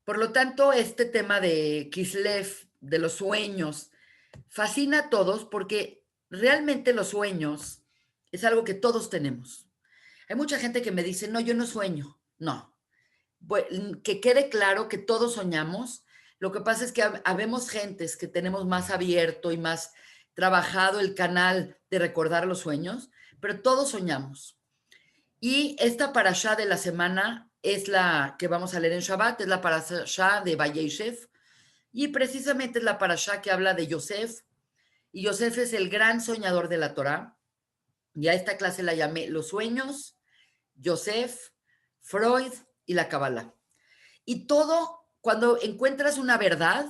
Por lo tanto, este tema de Kislev, de los sueños, fascina a todos porque realmente los sueños es algo que todos tenemos. Hay mucha gente que me dice, no, yo no sueño. No, que quede claro que todos soñamos. Lo que pasa es que habemos gentes que tenemos más abierto y más trabajado el canal de recordar los sueños, pero todos soñamos. Y esta parashá de la semana es la que vamos a leer en Shabbat, es la parashá de Vayeshev, y precisamente es la parashá que habla de Yosef, y Yosef es el gran soñador de la Torá, y a esta clase la llamé Los sueños, Yosef, Freud y la Kabbalah. Y todo, cuando encuentras una verdad,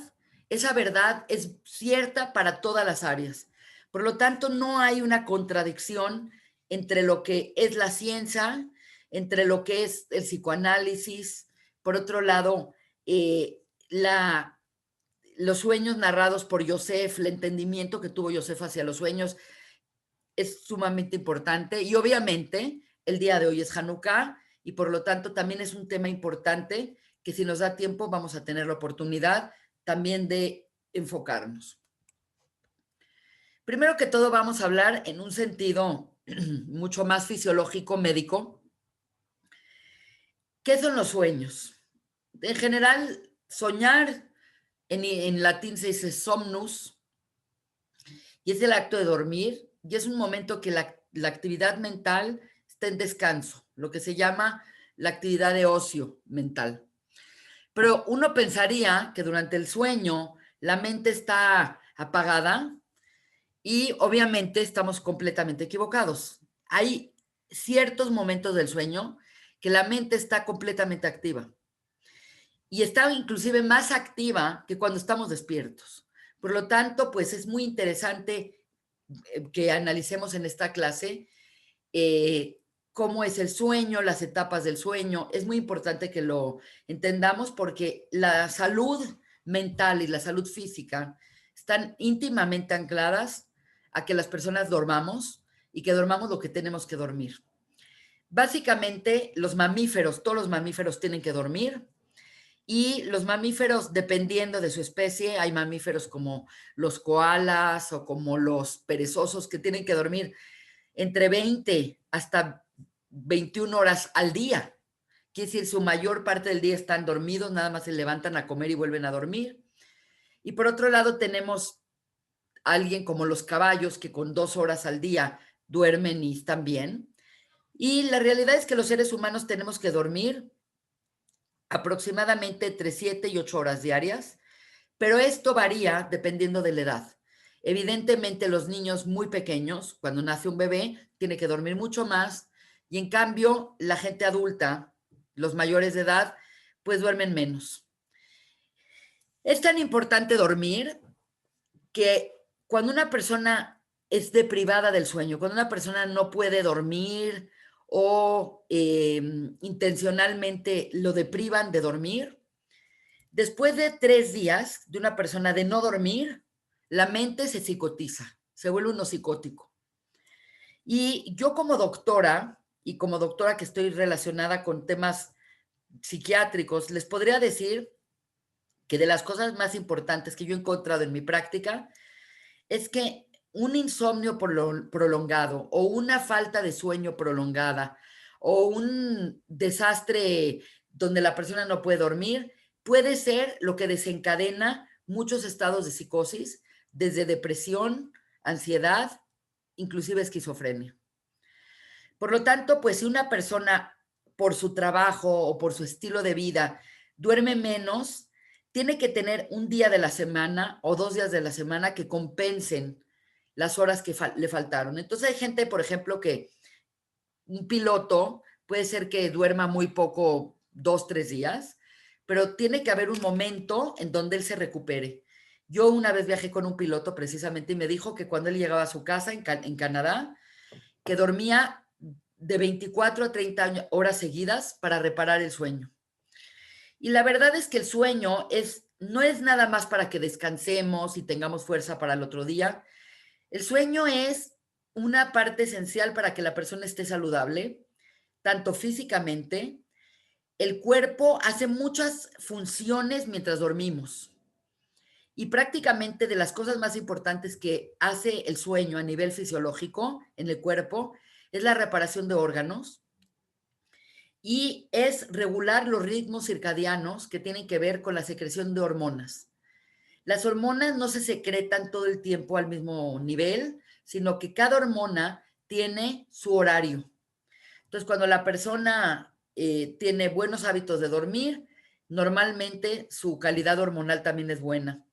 esa verdad es cierta para todas las áreas. Por lo tanto, no hay una contradicción entre lo que es la ciencia, entre lo que es el psicoanálisis, por otro lado, eh, la, los sueños narrados por Yosef, el entendimiento que tuvo Yosef hacia los sueños es sumamente importante y obviamente el día de hoy es Hanukkah y por lo tanto también es un tema importante que si nos da tiempo vamos a tener la oportunidad también de enfocarnos. Primero que todo vamos a hablar en un sentido mucho más fisiológico, médico. ¿Qué son los sueños? En general, soñar en latín se dice somnus y es el acto de dormir y es un momento que la actividad mental está en descanso, lo que se llama la actividad de ocio mental. Pero uno pensaría que durante el sueño la mente está apagada y obviamente estamos completamente equivocados. Hay ciertos momentos del sueño que la mente está completamente activa y está inclusive más activa que cuando estamos despiertos. Por lo tanto, pues es muy interesante que analicemos en esta clase cómo es el sueño, las etapas del sueño. Es muy importante que lo entendamos porque la salud mental y la salud física están íntimamente ancladas a que las personas dormamos y que dormamos lo que tenemos que dormir. Básicamente, los mamíferos, todos los mamíferos tienen que dormir y los mamíferos, dependiendo de su especie, hay mamíferos como los koalas o como los perezosos que tienen que dormir entre 20 hasta 21 horas al día. Quiere decir, su mayor parte del día están dormidos, nada más se levantan a comer y vuelven a dormir. Y por otro lado tenemos a alguien como los caballos que con 2 horas al día duermen y están bien. Y la realidad es que los seres humanos tenemos que dormir aproximadamente entre 7 y 8 horas diarias, pero esto varía dependiendo de la edad. Evidentemente, los niños muy pequeños, cuando nace un bebé, tiene que dormir mucho más y en cambio, la gente adulta, los mayores de edad, pues duermen menos. Es tan importante dormir que cuando una persona es deprivada del sueño, cuando una persona no puede dormir o intencionalmente lo deprivan de dormir, después de 3 días de una persona de no dormir, la mente se psicotiza, se vuelve uno psicótico. Y yo como doctora, y como doctora que estoy relacionada con temas psiquiátricos, les podría decir que de las cosas más importantes que yo he encontrado en mi práctica es que un insomnio prolongado o una falta de sueño prolongada o un desastre donde la persona no puede dormir puede ser lo que desencadena muchos estados de psicosis, desde depresión, ansiedad, inclusive esquizofrenia. Por lo tanto, pues si una persona por su trabajo o por su estilo de vida duerme menos, tiene que tener un día de la semana o 2 días de la semana que compensen las horas que le faltaron. Entonces hay gente, por ejemplo, que un piloto puede ser que duerma muy poco, 2, 3 días, pero tiene que haber un momento en donde él se recupere. Yo una vez viajé con un piloto precisamente y me dijo que cuando él llegaba a su casa en Canadá, que dormía de 24 a 30 horas seguidas para reparar el sueño. Y la verdad es que el sueño no es nada más para que descansemos y tengamos fuerza para el otro día. El sueño es una parte esencial para que la persona esté saludable, tanto físicamente, el cuerpo hace muchas funciones mientras dormimos. Y prácticamente de las cosas más importantes que hace el sueño a nivel fisiológico en el cuerpo es la reparación de órganos y es regular los ritmos circadianos que tienen que ver con la secreción de hormonas. Las hormonas no se secretan todo el tiempo al mismo nivel, sino que cada hormona tiene su horario. Entonces, cuando la persona tiene buenos hábitos de dormir, normalmente su calidad hormonal también es buena.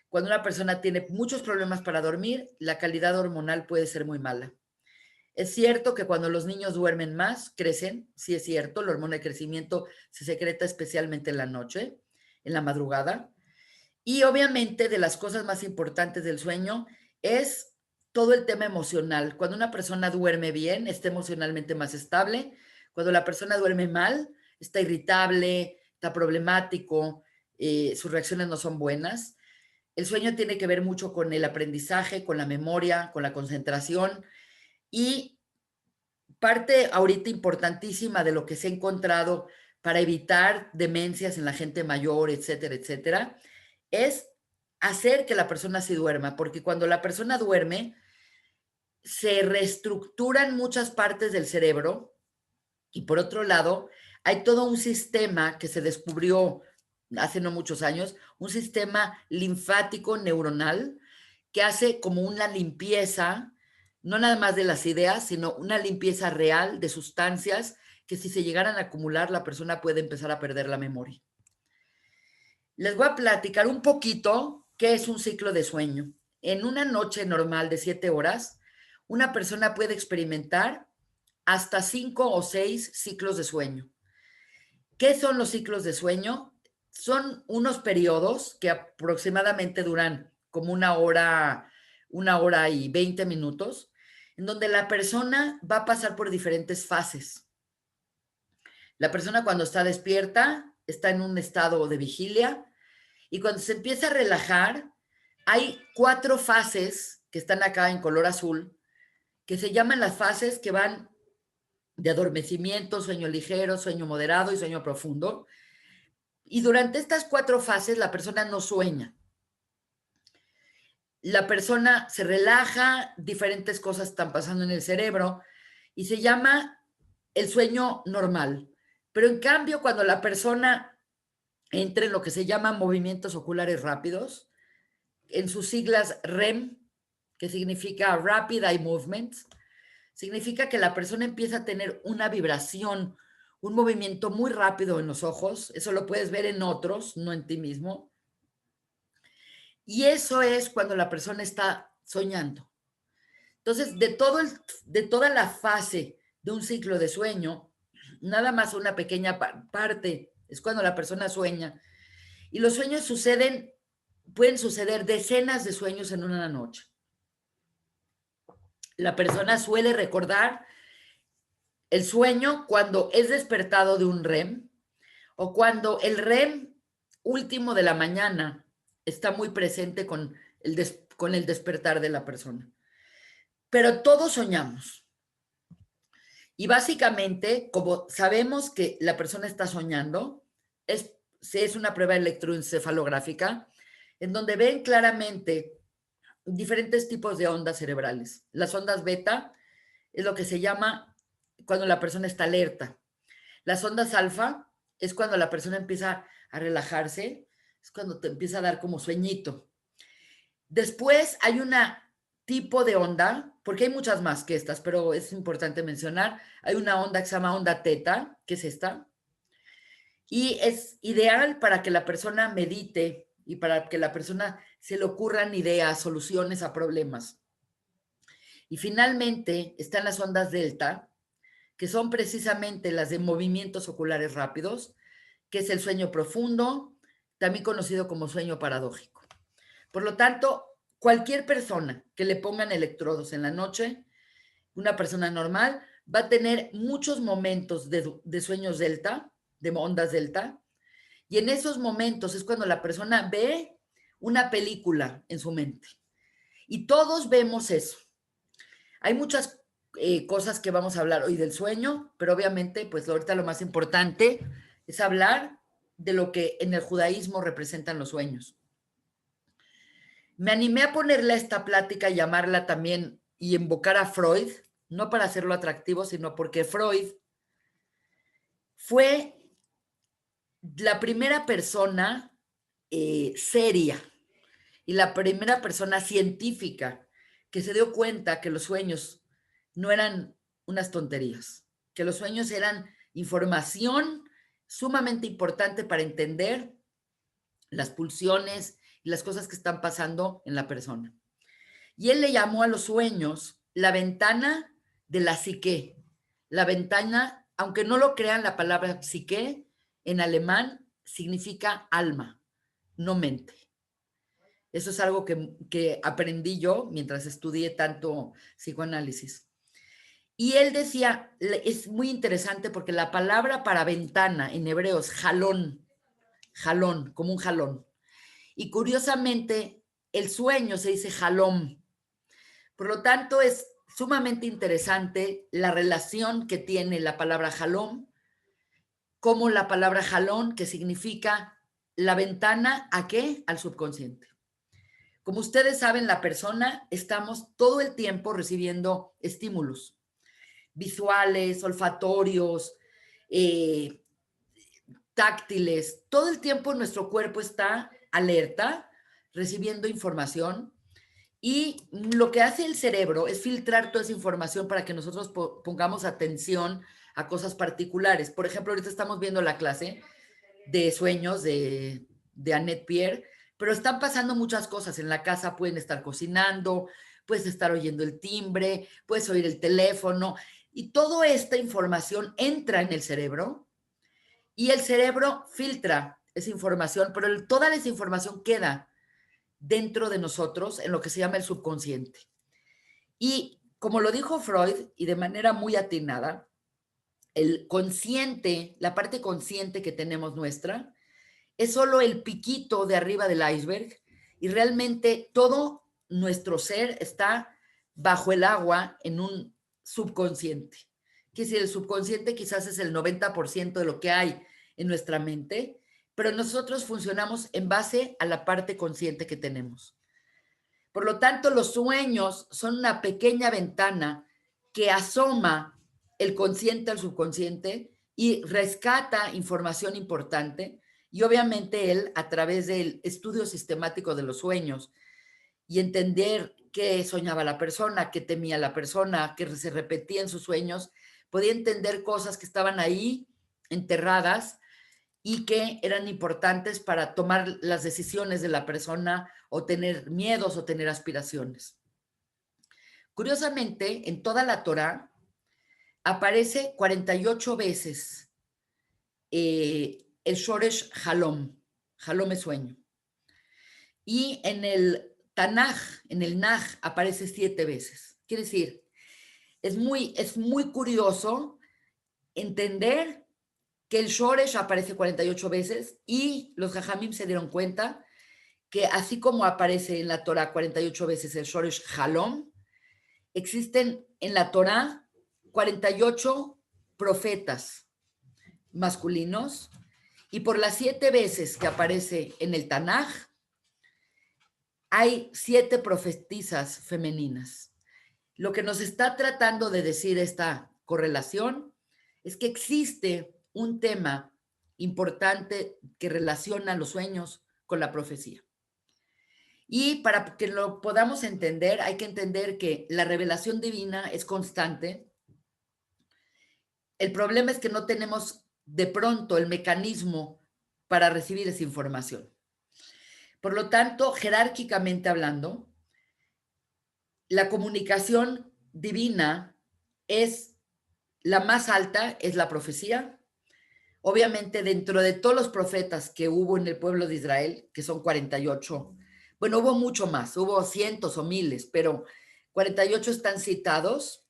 Cuando una persona tiene muchos problemas para dormir, la calidad hormonal puede ser muy mala. Es cierto que cuando los niños duermen más, crecen, sí es cierto, la hormona de crecimiento se secreta especialmente en la noche, en la madrugada. Y obviamente de las cosas más importantes del sueño es todo el tema emocional. Cuando una persona duerme bien, está emocionalmente más estable. Cuando la persona duerme mal, está irritable, está problemático, sus reacciones no son buenas. El sueño tiene que ver mucho con el aprendizaje, con la memoria, con la concentración y parte ahorita importantísima de lo que se ha encontrado para evitar demencias en la gente mayor, etcétera, etcétera, es hacer que la persona se duerma, porque cuando la persona duerme, se reestructuran muchas partes del cerebro y por otro lado, hay todo un sistema que se descubrió hace no muchos años, un sistema linfático neuronal que hace como una limpieza, no nada más de las ideas, sino una limpieza real de sustancias que si se llegaran a acumular, la persona puede empezar a perder la memoria. Les voy a platicar un poquito qué es un ciclo de sueño. En una noche normal de 7 horas, una persona puede experimentar hasta 5 o 6 ciclos de sueño. ¿Qué son los ciclos de sueño? Son unos periodos que aproximadamente duran como una hora y 20 minutos, en donde la persona va a pasar por diferentes fases. La persona cuando está despierta está en un estado de vigilia y cuando se empieza a relajar, hay 4 fases que están acá en color azul, que se llaman las fases que van de adormecimiento, sueño ligero, sueño moderado y sueño profundo. Y durante estas 4 fases la persona no sueña. La persona se relaja, diferentes cosas están pasando en el cerebro y se llama el sueño normal. Pero en cambio, cuando la persona entra en lo que se llaman movimientos oculares rápidos, en sus siglas REM, que significa Rapid Eye Movements, significa que la persona empieza a tener una vibración, un movimiento muy rápido en los ojos. Eso lo puedes ver en otros, no en ti mismo. Y eso es cuando la persona está soñando. Entonces, de toda la fase de un ciclo de sueño, nada más una pequeña parte es cuando la persona sueña. Y los sueños pueden suceder decenas de sueños en una noche. La persona suele recordar el sueño cuando es despertado de un REM o cuando el REM último de la mañana está muy presente con el despertar de la persona. Pero todos soñamos. Y básicamente, como sabemos que la persona está soñando, es una prueba electroencefalográfica en donde ven claramente diferentes tipos de ondas cerebrales. Las ondas beta es lo que se llama cuando la persona está alerta. Las ondas alfa es cuando la persona empieza a relajarse, es cuando te empieza a dar como sueñito. Después hay una tipo de onda, porque hay muchas más que estas, pero es importante mencionar, hay una onda que se llama onda teta, que es esta, y es ideal para que la persona medite y para que la persona se le ocurran ideas, soluciones a problemas. Y finalmente están las ondas delta, que son precisamente las de movimientos oculares rápidos, que es el sueño profundo, también conocido como sueño paradójico. Por lo tanto, cualquier persona que le pongan electrodos en la noche, una persona normal, va a tener muchos momentos de sueños delta, de ondas delta, y en esos momentos es cuando la persona ve una película en su mente. Y todos vemos eso. Hay muchas cosas que vamos a hablar hoy del sueño, pero obviamente, pues ahorita lo más importante es hablar de lo que en el judaísmo representan los sueños. Me animé a ponerle a esta plática, llamarla también y invocar a Freud, no para hacerlo atractivo, sino porque Freud fue la primera persona seria y la primera persona científica que se dio cuenta que los sueños no eran unas tonterías, que los sueños eran información sumamente importante para entender las pulsiones y las cosas que están pasando en la persona. Y él le llamó a los sueños la ventana de la psique. La ventana, aunque no lo crean, la palabra psique en alemán significa alma, no mente. Eso es algo que aprendí yo mientras estudié tanto psicoanálisis. Y él decía, es muy interesante porque la palabra para ventana en hebreo es jalón, jalón, como un jalón. Y curiosamente, el sueño se dice jalom. Por lo tanto, es sumamente interesante la relación que tiene la palabra jalom, como la palabra jalón, que significa la ventana, ¿a qué? Al subconsciente. Como ustedes saben, la persona estamos todo el tiempo recibiendo estímulos visuales, olfatorios, eh, táctiles. Todo el tiempo nuestro cuerpo está alerta, recibiendo información. Y lo que hace el cerebro es filtrar toda esa información para que nosotros pongamos atención a cosas particulares. Por ejemplo, ahorita estamos viendo la clase de sueños de Annette Pierre, pero están pasando muchas cosas en la casa. Pueden estar cocinando, puedes estar oyendo el timbre, puedes oír el teléfono, y toda esta información entra en el cerebro y el cerebro filtra esa información, pero toda esa información queda dentro de nosotros en lo que se llama el subconsciente. Y como lo dijo Freud, y de manera muy atinada, el consciente, la parte consciente que tenemos nuestra, es solo el piquito de arriba del iceberg y realmente todo nuestro ser está bajo el agua en un subconsciente. Que si el subconsciente quizás es el 90% de lo que hay en nuestra mente, pero nosotros funcionamos en base a la parte consciente que tenemos. Por lo tanto, los sueños son una pequeña ventana que asoma el consciente al subconsciente y rescata información importante. Y obviamente él, a través del estudio sistemático de los sueños y entender qué soñaba la persona, qué temía la persona, qué se repetía en sus sueños, podía entender cosas que estaban ahí enterradas y que eran importantes para tomar las decisiones de la persona o tener miedos o tener aspiraciones. Curiosamente, en toda la Torá aparece 48 veces el Shoresh Halom. Halom es sueño. Y en el Tanaj, en el Naj, aparece 7 veces. Quiere decir, es muy curioso entender que el Shoresh aparece 48 veces y los Jajamim se dieron cuenta que así como aparece en la Torah 48 veces el Shoresh Halom, existen en la Torah 48 profetas masculinos y por las 7 veces que aparece en el Tanaj, hay 7 profetisas femeninas. Lo que nos está tratando de decir esta correlación es que existe un tema importante que relaciona los sueños con la profecía. Y para que lo podamos entender, hay que entender que la revelación divina es constante. El problema es que no tenemos de pronto el mecanismo para recibir esa información. Por lo tanto, jerárquicamente hablando, la comunicación divina es la más alta, es la profecía. Obviamente, dentro de todos los profetas que hubo en el pueblo de Israel, que son 48, bueno, hubo mucho más, hubo cientos o miles, pero 48 están citados.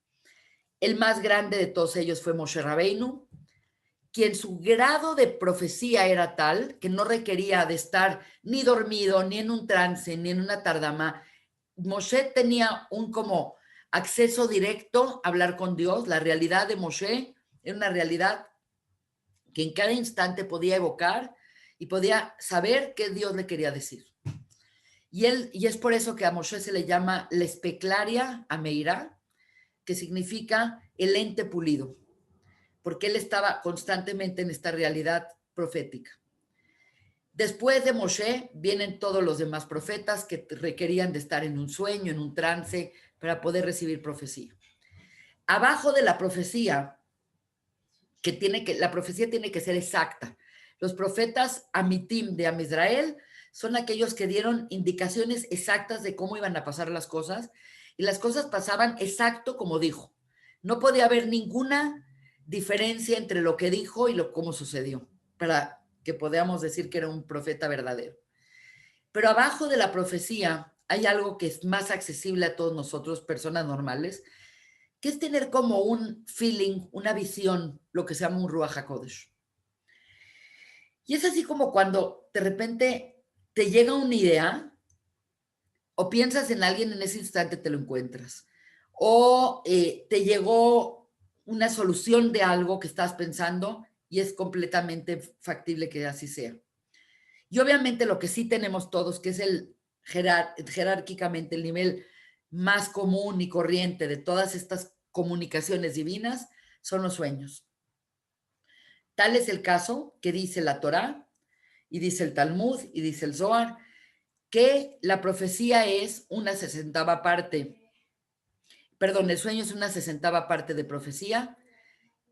El más grande de todos ellos fue Moshe Rabbeinu, quien su grado de profecía era tal que no requería de estar ni dormido, ni en un trance, ni en una tardama. Moshe tenía un como acceso directo a hablar con Dios. La realidad de Moshe era una realidad que en cada instante podía evocar y podía saber qué Dios le quería decir. Y es por eso que a Moshe se le llama la especlaria ameirá, que significa el ente pulido, porque él estaba constantemente en esta realidad profética. Después de Moshe vienen todos los demás profetas que requerían de estar en un sueño, en un trance, para poder recibir profecía. Abajo de la profecía, la profecía tiene que ser exacta. Los profetas Amitim de Am Israel son aquellos que dieron indicaciones exactas de cómo iban a pasar las cosas, y las cosas pasaban exacto como dijo. No podía haber ninguna diferencia entre lo que dijo y cómo sucedió, para que podamos decir que era un profeta verdadero. Pero abajo de la profecía hay algo que es más accesible a todos nosotros, personas normales, que es tener como un feeling, una visión, lo que se llama un Ruach HaKodesh. Y es así como cuando de repente te llega una idea, o piensas en alguien, en ese instante te lo encuentras, o te llegó una solución de algo que estás pensando y es completamente factible que así sea. Y obviamente lo que sí tenemos todos, que es jerárquicamente el nivel más común y corriente de todas estas comunicaciones divinas, son los sueños. Tal es el caso que dice la Torá, y dice el Talmud, y dice el Zohar, que la profecía es una sesentava parte, perdón, el sueño es una sesentava parte de profecía,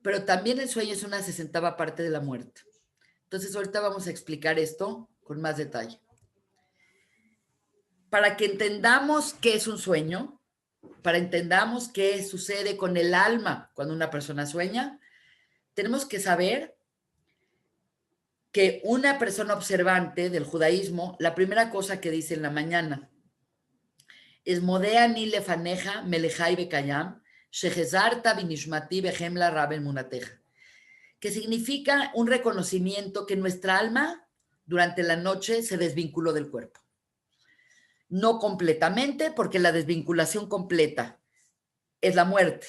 pero también el sueño es una sesentava parte de la muerte. Entonces ahorita vamos a explicar esto con más detalle. Para que entendamos qué es un sueño, para entendamos qué sucede con el alma cuando una persona sueña, tenemos que saber que una persona observante del judaísmo, la primera cosa que dice en la mañana es Modea ni lefaneja melejai bekayam, shehezarta binishmati behemla rabel munateja, que significa un reconocimiento que nuestra alma durante la noche se desvinculó del cuerpo. No completamente, porque la desvinculación completa es la muerte,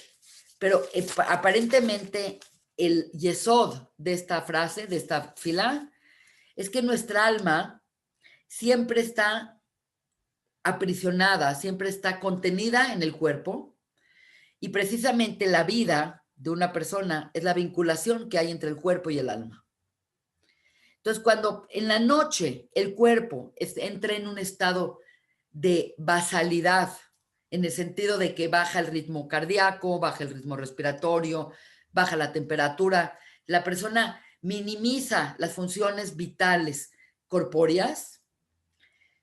pero aparentemente el yesod de esta frase, de esta fila, es que nuestra alma siempre está aprisionada, siempre está contenida en el cuerpo, y precisamente la vida de una persona es la vinculación que hay entre el cuerpo y el alma. Entonces, cuando en la noche el cuerpo entra en un estado de basalidad, en el sentido de que baja el ritmo cardíaco, baja el ritmo respiratorio, baja la temperatura, la persona minimiza las funciones vitales corpóreas.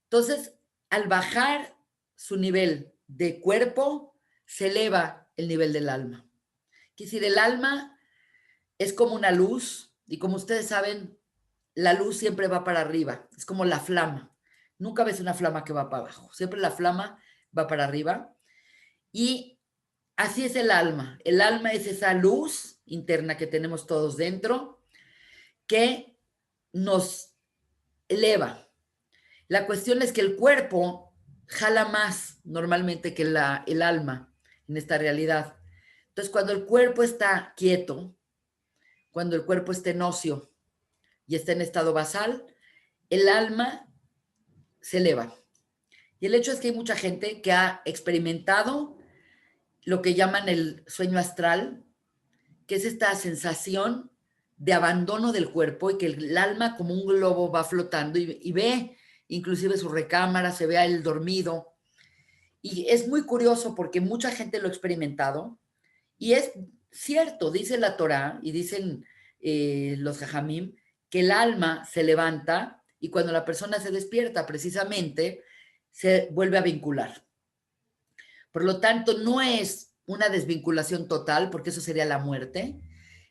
Entonces, al bajar su nivel de cuerpo, se eleva el nivel del alma. Quiere decir, el alma es como una luz, y como ustedes saben, la luz siempre va para arriba, es como la flama. Nunca ves una flama que va para abajo, siempre la flama va para arriba. Y así es el alma. El alma es esa luz interna que tenemos todos dentro que nos eleva. La cuestión es que el cuerpo jala más normalmente que el alma en esta realidad. Entonces, cuando el cuerpo está quieto, cuando el cuerpo está en ocio y está en estado basal, el alma se eleva. Y el hecho es que hay mucha gente que ha experimentado lo que llaman el sueño astral, que es esta sensación de abandono del cuerpo y que el alma como un globo va flotando y ve inclusive su recámara, se ve a él dormido. Y es muy curioso porque mucha gente lo ha experimentado y es cierto, dice la Torá y dicen los jajamim, que el alma se levanta y cuando la persona se despierta precisamente se vuelve a vincular. Por lo tanto, no es una desvinculación total, porque eso sería la muerte,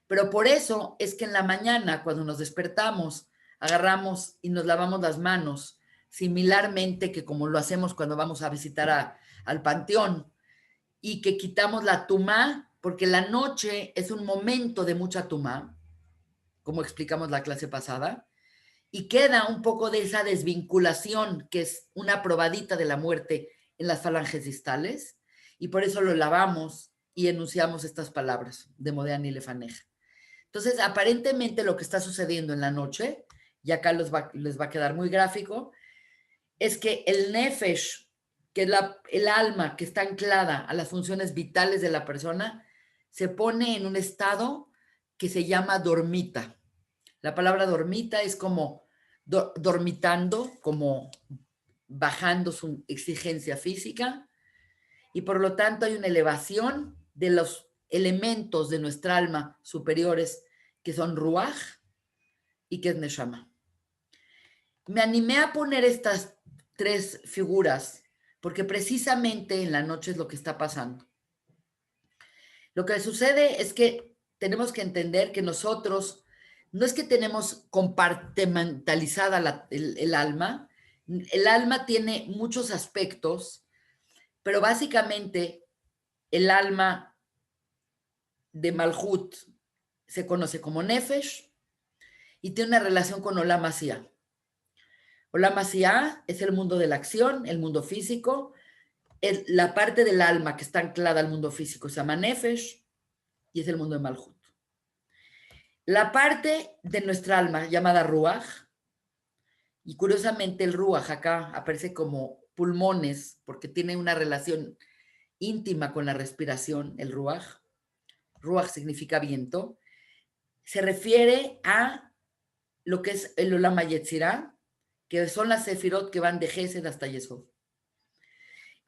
pero por eso es que en la mañana, cuando nos despertamos, agarramos y nos lavamos las manos, similarmente que como lo hacemos cuando vamos a visitar al panteón, y que quitamos la tumá, porque la noche es un momento de mucha tumá, como explicamos la clase pasada, y queda un poco de esa desvinculación, que es una probadita de la muerte en las falanges distales, y por eso lo lavamos y enunciamos estas palabras de Modéan y Lefaneja. Entonces, aparentemente lo que está sucediendo en la noche, y acá les va a quedar muy gráfico, es que el nefesh, que es el alma que está anclada a las funciones vitales de la persona, se pone en un estado que se llama dormita. La palabra dormita es como dormitando, como bajando su exigencia física, y por lo tanto hay una elevación de los elementos de nuestra alma superiores que son ruach y que es neshama. Me animé a poner estas tres figuras porque precisamente en la noche es lo que está pasando. Lo que sucede es que tenemos que entender que nosotros no es que tenemos compartimentalizada el alma. El alma tiene muchos aspectos, pero básicamente el alma de Malhut se conoce como Nefesh y tiene una relación con Olam Asiá. Olam Asiá es el mundo de la acción, el mundo físico. La parte del alma que está anclada al mundo físico se llama Nefesh y es el mundo de Malhut. La parte de nuestra alma llamada Ruach, y curiosamente el Ruach acá aparece como pulmones porque tiene una relación íntima con la respiración, el Ruach. Ruach significa viento. Se refiere a lo que es el Olam Yetzirah, que son las sefirot que van de Gesed hasta Yesod.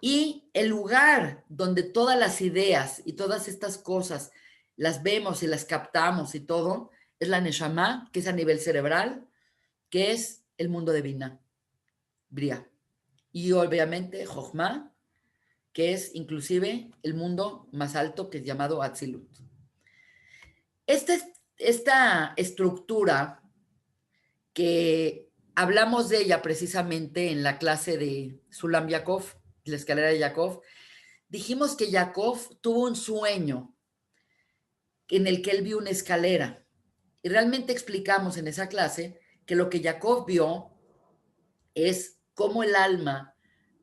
Y el lugar donde todas las ideas y todas estas cosas las vemos y las captamos y todo, es la Neshama, que es a nivel cerebral, que es el mundo de Binah, Bria. Y obviamente Jochma, que es inclusive el mundo más alto, que es llamado Atzilut. Esta estructura que hablamos de ella precisamente en la clase de Sulam Yaakov, la escalera de Yaakov, dijimos que Yaakov tuvo un sueño en el que él vio una escalera. Y realmente explicamos en esa clase que lo que Jacob vio es cómo el alma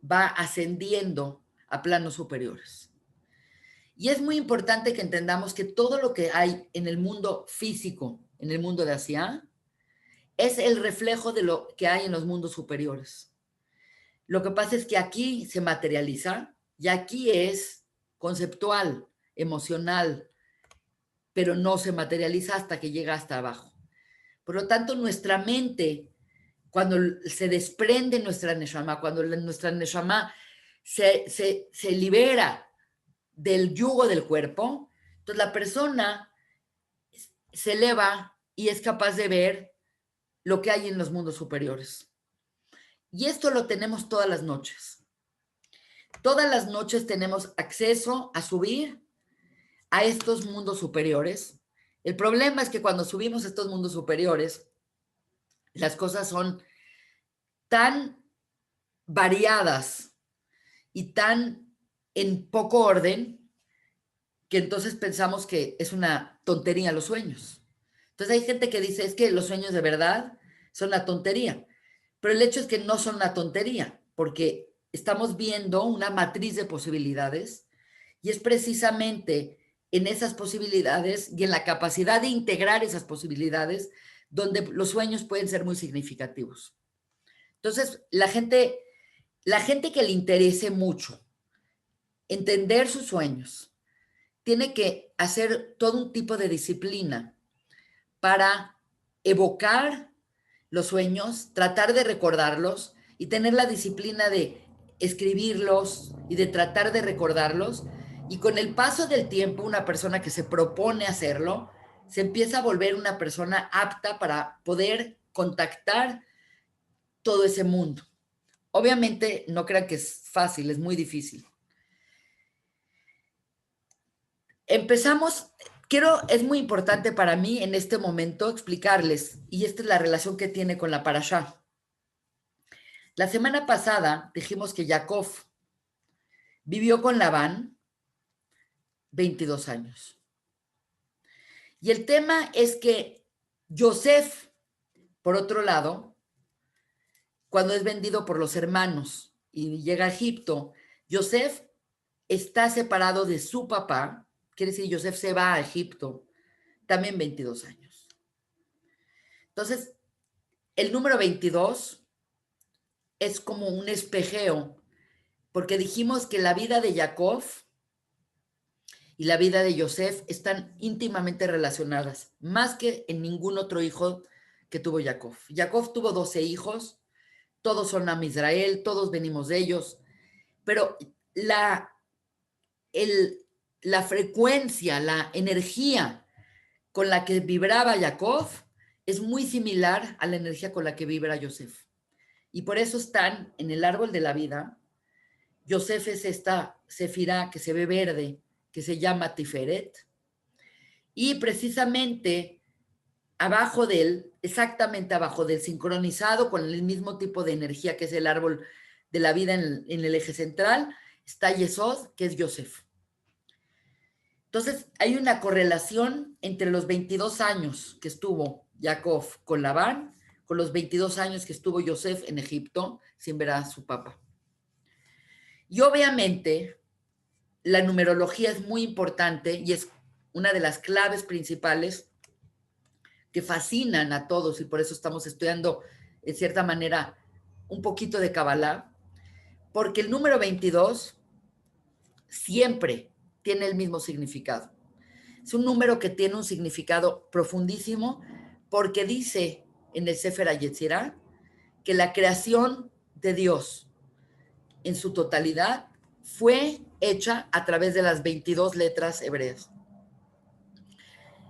va ascendiendo a planos superiores. Y es muy importante que entendamos que todo lo que hay en el mundo físico, en el mundo de Asia, es el reflejo de lo que hay en los mundos superiores. Lo que pasa es que aquí se materializa y aquí es conceptual, emocional, pero no se materializa hasta que llega hasta abajo. Por lo tanto, nuestra mente, cuando se desprende nuestra neshama, cuando nuestra neshama se libera del yugo del cuerpo, entonces la persona se eleva y es capaz de ver lo que hay en los mundos superiores. Y esto lo tenemos todas las noches. Todas las noches tenemos acceso a subir a estos mundos superiores. El problema es que cuando subimos a estos mundos superiores, las cosas son tan variadas y tan en poco orden que entonces pensamos que es una tontería los sueños. Entonces hay gente que dice, es que los sueños de verdad son una tontería, pero el hecho es que no son una tontería, porque estamos viendo una matriz de posibilidades y es precisamente en esas posibilidades y en la capacidad de integrar esas posibilidades donde los sueños pueden ser muy significativos. Entonces, la gente que le interese mucho entender sus sueños, tiene que hacer todo un tipo de disciplina para evocar los sueños, tratar de recordarlos y tener la disciplina de escribirlos y de tratar de recordarlos. Y con el paso del tiempo, una persona que se propone hacerlo, se empieza a volver una persona apta para poder contactar todo ese mundo. Obviamente, no crean que es fácil, es muy difícil. Empezamos, es muy importante para mí en este momento explicarles, y esta es la relación que tiene con la parashá. La semana pasada dijimos que Jacob vivió con Labán 22 años. Y el tema es que Yosef, por otro lado, cuando es vendido por los hermanos y llega a Egipto, Yosef está separado de su papá, quiere decir, Yosef se va a Egipto también 22 años. Entonces, el número 22 es como un espejeo, porque dijimos que la vida de Jacob y la vida de Yosef están íntimamente relacionadas, más que en ningún otro hijo que tuvo Jacob. Jacob tuvo 12 hijos, todos son Am Israel, todos venimos de ellos, pero el, la frecuencia, la energía con la que vibraba Jacob es muy similar a la energía con la que vibra Yosef. Y por eso están en el árbol de la vida. Yosef es esta sefirá que se ve verde, que se llama Tiferet. Y precisamente abajo de él, exactamente abajo del sincronizado con el mismo tipo de energía que es el árbol de la vida en el eje central, está Yesod, que es Yosef. Entonces, hay una correlación entre los 22 años que estuvo Jacob con Labán, con los 22 años que estuvo Yosef en Egipto sin ver a su papá. Y obviamente, la numerología es muy importante y es una de las claves principales que fascinan a todos y por eso estamos estudiando, en cierta manera, un poquito de Kabbalah, porque el número 22 siempre tiene el mismo significado. Es un número que tiene un significado profundísimo porque dice en el Sefer HaYetzirah que la creación de Dios en su totalidad fue hecha a través de las 22 letras hebreas.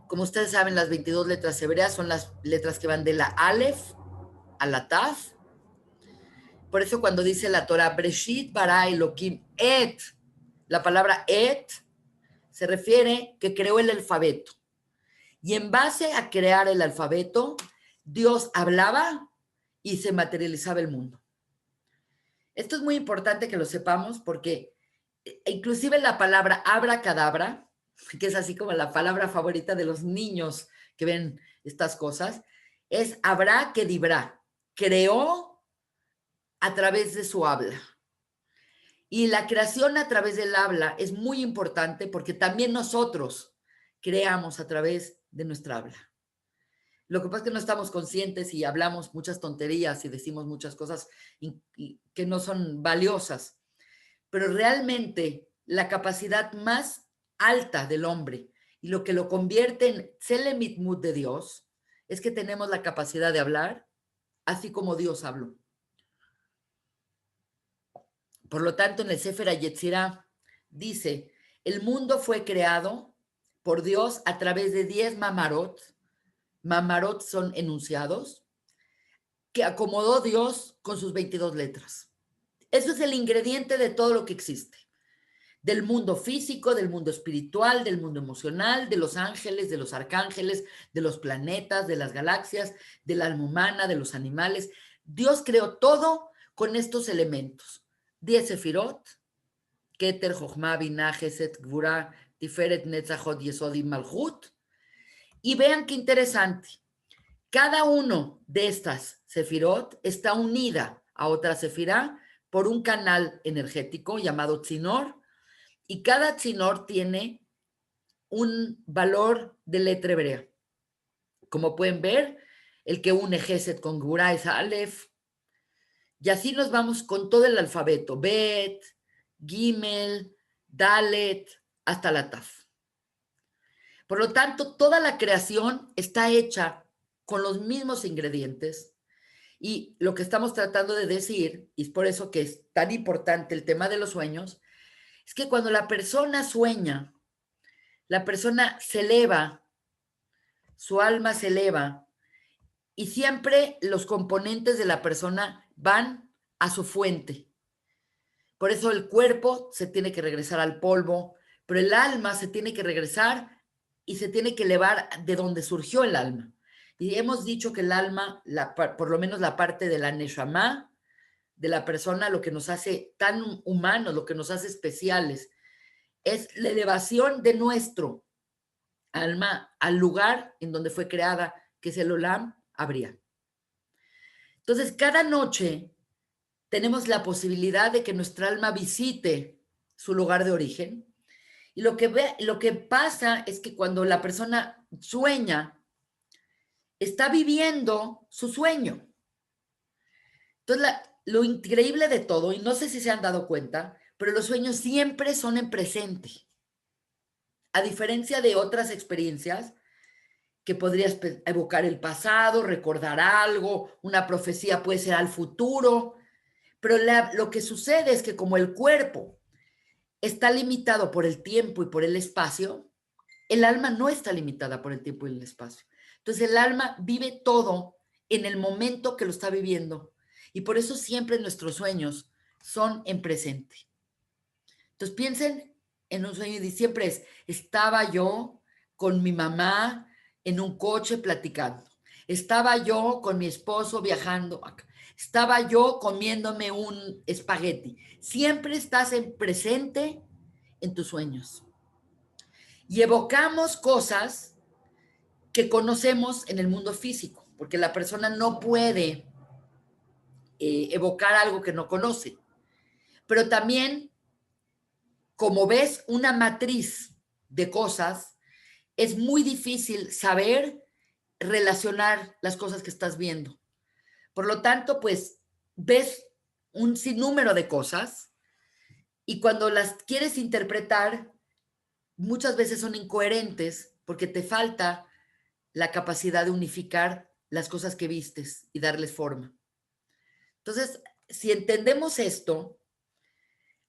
Como ustedes saben, las 22 letras hebreas son las letras que van de la Aleph a la Taf. Por eso cuando dice la Torah, Breshit bara Elohim et, la palabra et se refiere que creó el alfabeto. Y en base a crear el alfabeto, Dios hablaba y se materializaba el mundo. Esto es muy importante que lo sepamos porque inclusive la palabra abracadabra, que es así como la palabra favorita de los niños que ven estas cosas, es habrá que dibra, creó a través de su habla. Y la creación a través del habla es muy importante porque también nosotros creamos a través de nuestra habla. Lo que pasa es que no estamos conscientes y hablamos muchas tonterías y decimos muchas cosas que no son valiosas. Pero realmente la capacidad más alta del hombre y lo que lo convierte en Selemitmut de Dios es que tenemos la capacidad de hablar así como Dios habló. Por lo tanto, en el Sefer HaYetzirah dice, el mundo fue creado por Dios a través de 10 mamarot. Mamarot son enunciados que acomodó Dios con sus 22 letras. Eso es el ingrediente de todo lo que existe. Del mundo físico, del mundo espiritual, del mundo emocional, de los ángeles, de los arcángeles, de los planetas, de las galaxias, del alma humana, de los animales. Dios creó todo con estos elementos. 10 sefirot, Keter, Jochma, Binah, Geset, Gvura, Tiferet, Netzachot, Yesod y Malchut. Y vean qué interesante. Cada uno de estas sefirot está unida a otra sefirá por un canal energético llamado tzinor, y cada tzinor tiene un valor de letra hebrea. Como pueden ver, el que une Geset con Gvura es Aleph, y así nos vamos con todo el alfabeto, Bet, Gimel, Dalet, hasta la Taf. Por lo tanto, toda la creación está hecha con los mismos ingredientes y lo que estamos tratando de decir, y es por eso que es tan importante el tema de los sueños, es que cuando la persona sueña, la persona se eleva, su alma se eleva y siempre los componentes de la persona van a su fuente. Por eso el cuerpo se tiene que regresar al polvo, pero el alma se tiene que regresar y se tiene que elevar de donde surgió el alma. Y hemos dicho que el alma, por lo menos la parte de la neshama, de la persona, lo que nos hace tan humanos, lo que nos hace especiales, es la elevación de nuestro alma al lugar en donde fue creada, que es el Olam Abria. Entonces, cada noche tenemos la posibilidad de que nuestra alma visite su lugar de origen. Y lo que pasa es que cuando la persona sueña está viviendo su sueño. Entonces, lo increíble de todo, y no sé si se han dado cuenta, pero los sueños siempre son en presente. A diferencia de otras experiencias que podrías evocar el pasado, recordar algo, una profecía puede ser al futuro, pero lo que sucede es que como el cuerpo está limitado por el tiempo y por el espacio, el alma no está limitada por el tiempo y el espacio. Entonces el alma vive todo en el momento que lo está viviendo y por eso siempre nuestros sueños son en presente. Entonces piensen en un sueño y siempre estaba yo con mi mamá en un coche platicando. Estaba yo con mi esposo viajando acá. Estaba yo comiéndome un espagueti. Siempre estás en presente en tus sueños. Y evocamos cosas que conocemos en el mundo físico, porque la persona no puede evocar algo que no conoce. Pero también, como ves una matriz de cosas, es muy difícil saber relacionar las cosas que estás viendo. Por lo tanto, pues ves un sinnúmero de cosas y cuando las quieres interpretar, muchas veces son incoherentes porque te falta la capacidad de unificar las cosas que vistes y darles forma. Entonces, si entendemos esto,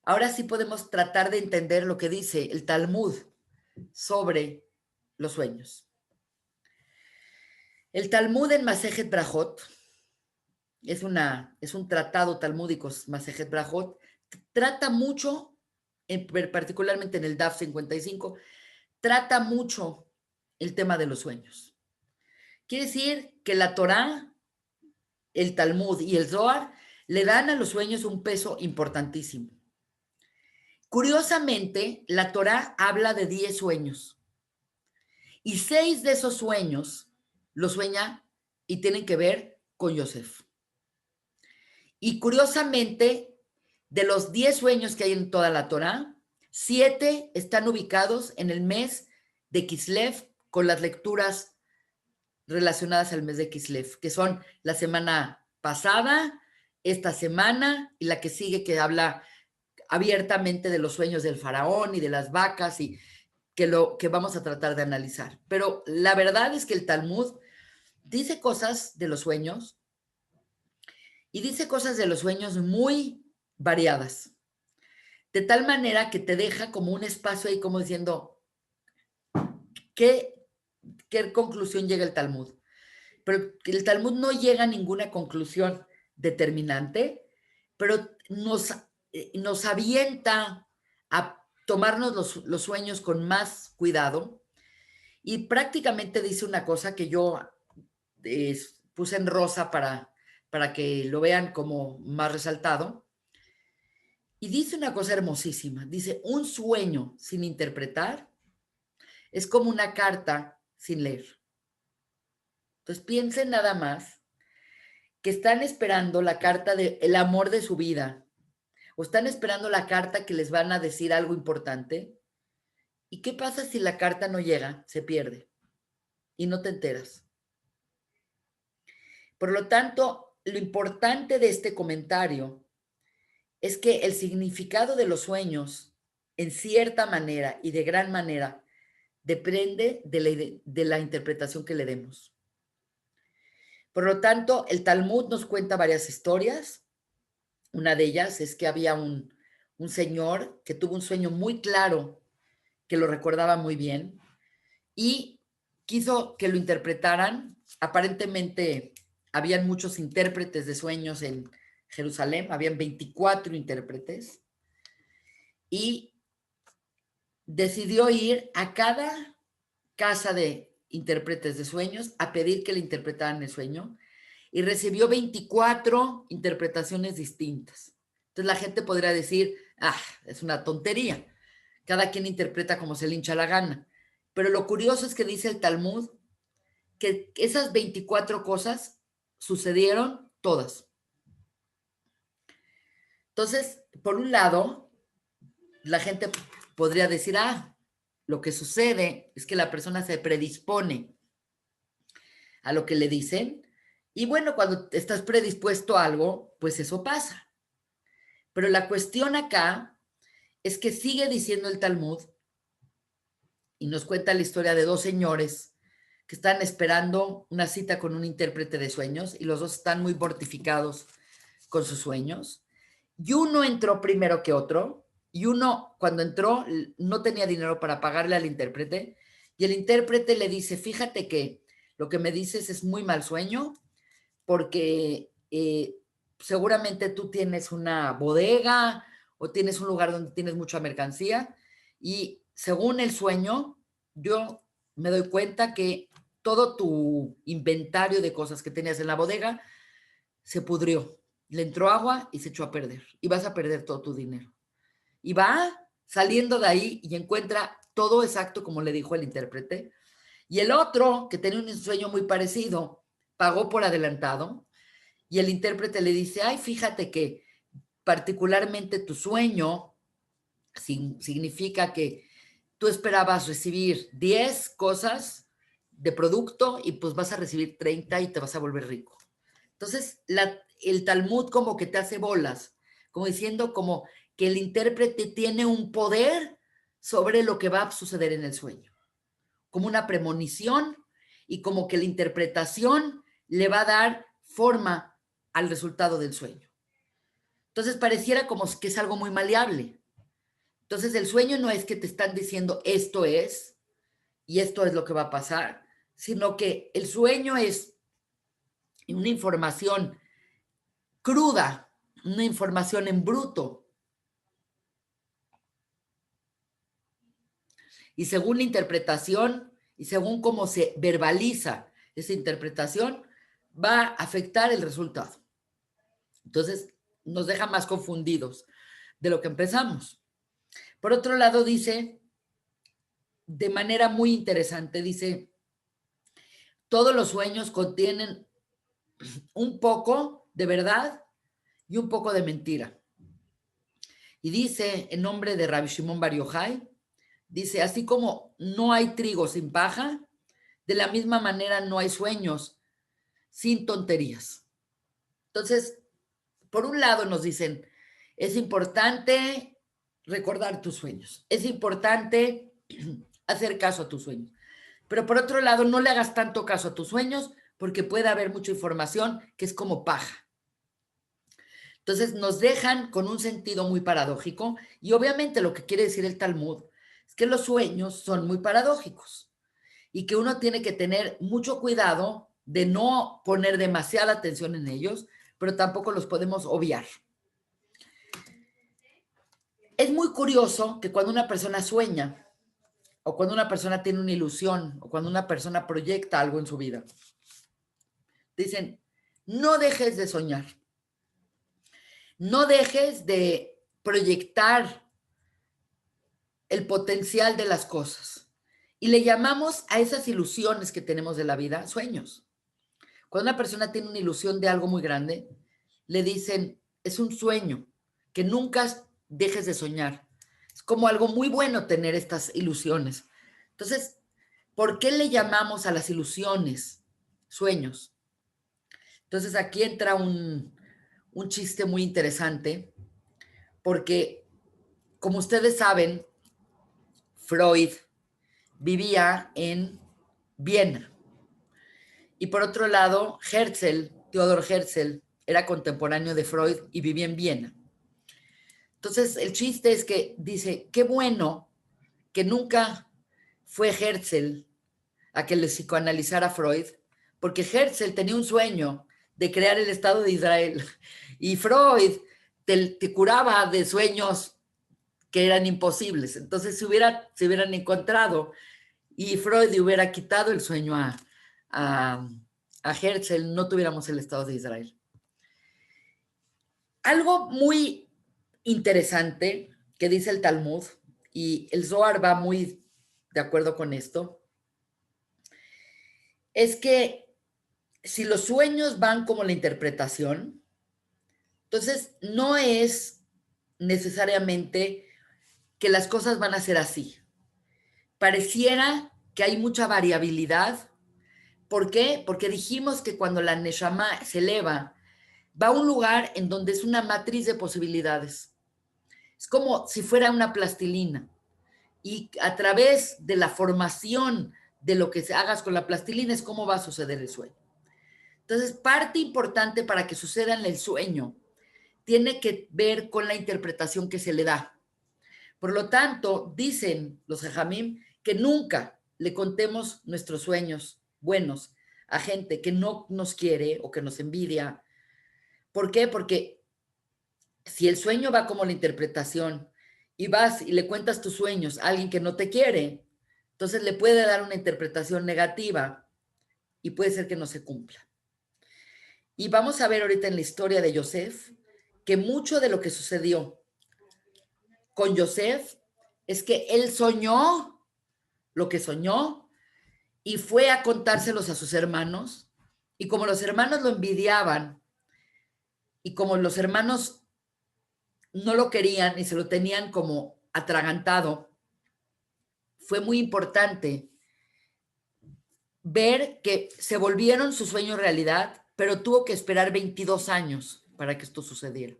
ahora sí podemos tratar de entender lo que dice el Talmud sobre los sueños. El Talmud en Masejet Brajot es un tratado talmúdico, Masejet Brajot, trata mucho, particularmente en el DAF 55, trata mucho el tema de los sueños. Quiere decir que la Torá, el Talmud y el Zohar le dan a los sueños un peso importantísimo. Curiosamente, la Torá habla de 10 sueños y 6 de esos sueños los sueña y tienen que ver con Yosef. Y curiosamente, de los 10 sueños que hay en toda la Torá, 7 están ubicados en el mes de Kislev con las lecturas relacionadas al mes de Kislev, que son la semana pasada, esta semana y la que sigue, que habla abiertamente de los sueños del faraón y de las vacas y que vamos a tratar de analizar. Pero la verdad es que el Talmud dice cosas de los sueños y dice cosas de los sueños muy variadas, de tal manera que te deja como un espacio ahí como diciendo, ¿qué conclusión llega el Talmud? Pero el Talmud no llega a ninguna conclusión determinante, pero nos avienta a tomarnos los sueños con más cuidado y prácticamente dice una cosa que yo puse en rosa para que lo vean como más resaltado. Y dice una cosa hermosísima, dice, un sueño sin interpretar es como una carta sin leer. Entonces piensen nada más que están esperando la carta del amor de su vida o están esperando la carta que les van a decir algo importante. ¿Y qué pasa si la carta no llega? Se pierde y no te enteras. Por lo tanto, lo importante de este comentario es que el significado de los sueños, en cierta manera y de gran manera, depende de la interpretación que le demos. Por lo tanto, el Talmud nos cuenta varias historias. Una de ellas es que había un señor que tuvo un sueño muy claro, que lo recordaba muy bien, y quiso que lo interpretaran. Aparentemente, habían muchos intérpretes de sueños en Jerusalén, habían 24 intérpretes, y decidió ir a cada casa de intérpretes de sueños a pedir que le interpretaran el sueño y recibió 24 interpretaciones distintas. Entonces la gente podría decir, es una tontería, cada quien interpreta como se le hincha la gana. Pero lo curioso es que dice el Talmud que esas 24 cosas sucedieron todas. Entonces, por un lado, la gente podría decir, lo que sucede es que la persona se predispone a lo que le dicen y bueno, cuando estás predispuesto a algo, pues eso pasa. Pero la cuestión acá es que sigue diciendo el Talmud y nos cuenta la historia de dos señores que están esperando una cita con un intérprete de sueños y los dos están muy mortificados con sus sueños. Y uno entró primero que otro y uno cuando entró no tenía dinero para pagarle al intérprete y el intérprete le dice, fíjate que lo que me dices es muy mal sueño porque seguramente tú tienes una bodega o tienes un lugar donde tienes mucha mercancía y según el sueño, yo me doy cuenta que todo tu inventario de cosas que tenías en la bodega se pudrió, le entró agua y se echó a perder y vas a perder todo tu dinero. Y va saliendo de ahí y encuentra todo exacto como le dijo el intérprete. Y el otro, que tenía un sueño muy parecido, pagó por adelantado y el intérprete le dice, ay, fíjate que particularmente tu sueño significa que tú esperabas recibir 10 cosas de producto y pues vas a recibir 30 y te vas a volver rico. Entonces, el Talmud como que te hace bolas, como diciendo como que el intérprete tiene un poder sobre lo que va a suceder en el sueño, como una premonición y como que la interpretación le va a dar forma al resultado del sueño. Entonces pareciera como que es algo muy maleable. Entonces el sueño no es que te están diciendo esto es y esto es lo que va a pasar, sino que el sueño es una información cruda, una información en bruto. Y según la interpretación y según cómo se verbaliza esa interpretación, va a afectar el resultado. Entonces, nos deja más confundidos de lo que empezamos. Por otro lado, dice, de manera muy interesante, dice, todos los sueños contienen un poco de verdad y un poco de mentira. Y dice, en nombre de Rabbi Shimon Bar Yochai, dice, así como no hay trigo sin paja, de la misma manera no hay sueños sin tonterías. Entonces, por un lado nos dicen, es importante recordar tus sueños, es importante hacer caso a tus sueños, pero por otro lado, no le hagas tanto caso a tus sueños porque puede haber mucha información que es como paja. Entonces nos dejan con un sentido muy paradójico y obviamente lo que quiere decir el Talmud es que los sueños son muy paradójicos y que uno tiene que tener mucho cuidado de no poner demasiada atención en ellos, pero tampoco los podemos obviar. Es muy curioso que cuando una persona sueña o cuando una persona tiene una ilusión o cuando una persona proyecta algo en su vida, dicen, no dejes de soñar, no dejes de proyectar el potencial de las cosas. Y le llamamos a esas ilusiones que tenemos de la vida sueños. Cuando una persona tiene una ilusión de algo muy grande, le dicen, es un sueño, que nunca dejes de soñar. Es como algo muy bueno tener estas ilusiones. Entonces, ¿por qué le llamamos a las ilusiones sueños? Entonces, aquí entra un chiste muy interesante, porque, como ustedes saben, Freud vivía en Viena. Y por otro lado, Herzl, Theodor Herzl, era contemporáneo de Freud y vivía en Viena. Entonces, el chiste es que dice, qué bueno que nunca fue Herzl a que le psicoanalizara Freud, porque Herzl tenía un sueño de crear el Estado de Israel y Freud te curaba de sueños que eran imposibles. Entonces, si hubieran encontrado y Freud hubiera quitado el sueño a Herzl, no tuviéramos el Estado de Israel. Algo muy interesante que dice el Talmud, y el Zohar va muy de acuerdo con esto, es que si los sueños van como la interpretación, entonces no es necesariamente que las cosas van a ser así. pareciera que hay mucha variabilidad. ¿Por qué? Porque dijimos que cuando la Neshama se eleva, va a un lugar en donde es una matriz de posibilidades. Es como si fuera una plastilina. Y a través de la formación de lo que hagas con la plastilina es cómo va a suceder el sueño. Entonces, parte importante para que suceda en el sueño tiene que ver con la interpretación que se le da. Por lo tanto, dicen los jajamim que nunca le contemos nuestros sueños buenos a gente que no nos quiere o que nos envidia. ¿Por qué? Porque si el sueño va como la interpretación y vas y le cuentas tus sueños a alguien que no te quiere, entonces le puede dar una interpretación negativa y puede ser que no se cumpla. Y vamos a ver ahorita en la historia de Yosef que mucho de lo que sucedió con Yosef es que él soñó lo que soñó y fue a contárselos a sus hermanos. Y como los hermanos lo envidiaban y como los hermanos no lo querían y se lo tenían como atragantado, fue muy importante ver que se volvieron su sueño realidad, pero tuvo que esperar 22 años para que esto sucediera.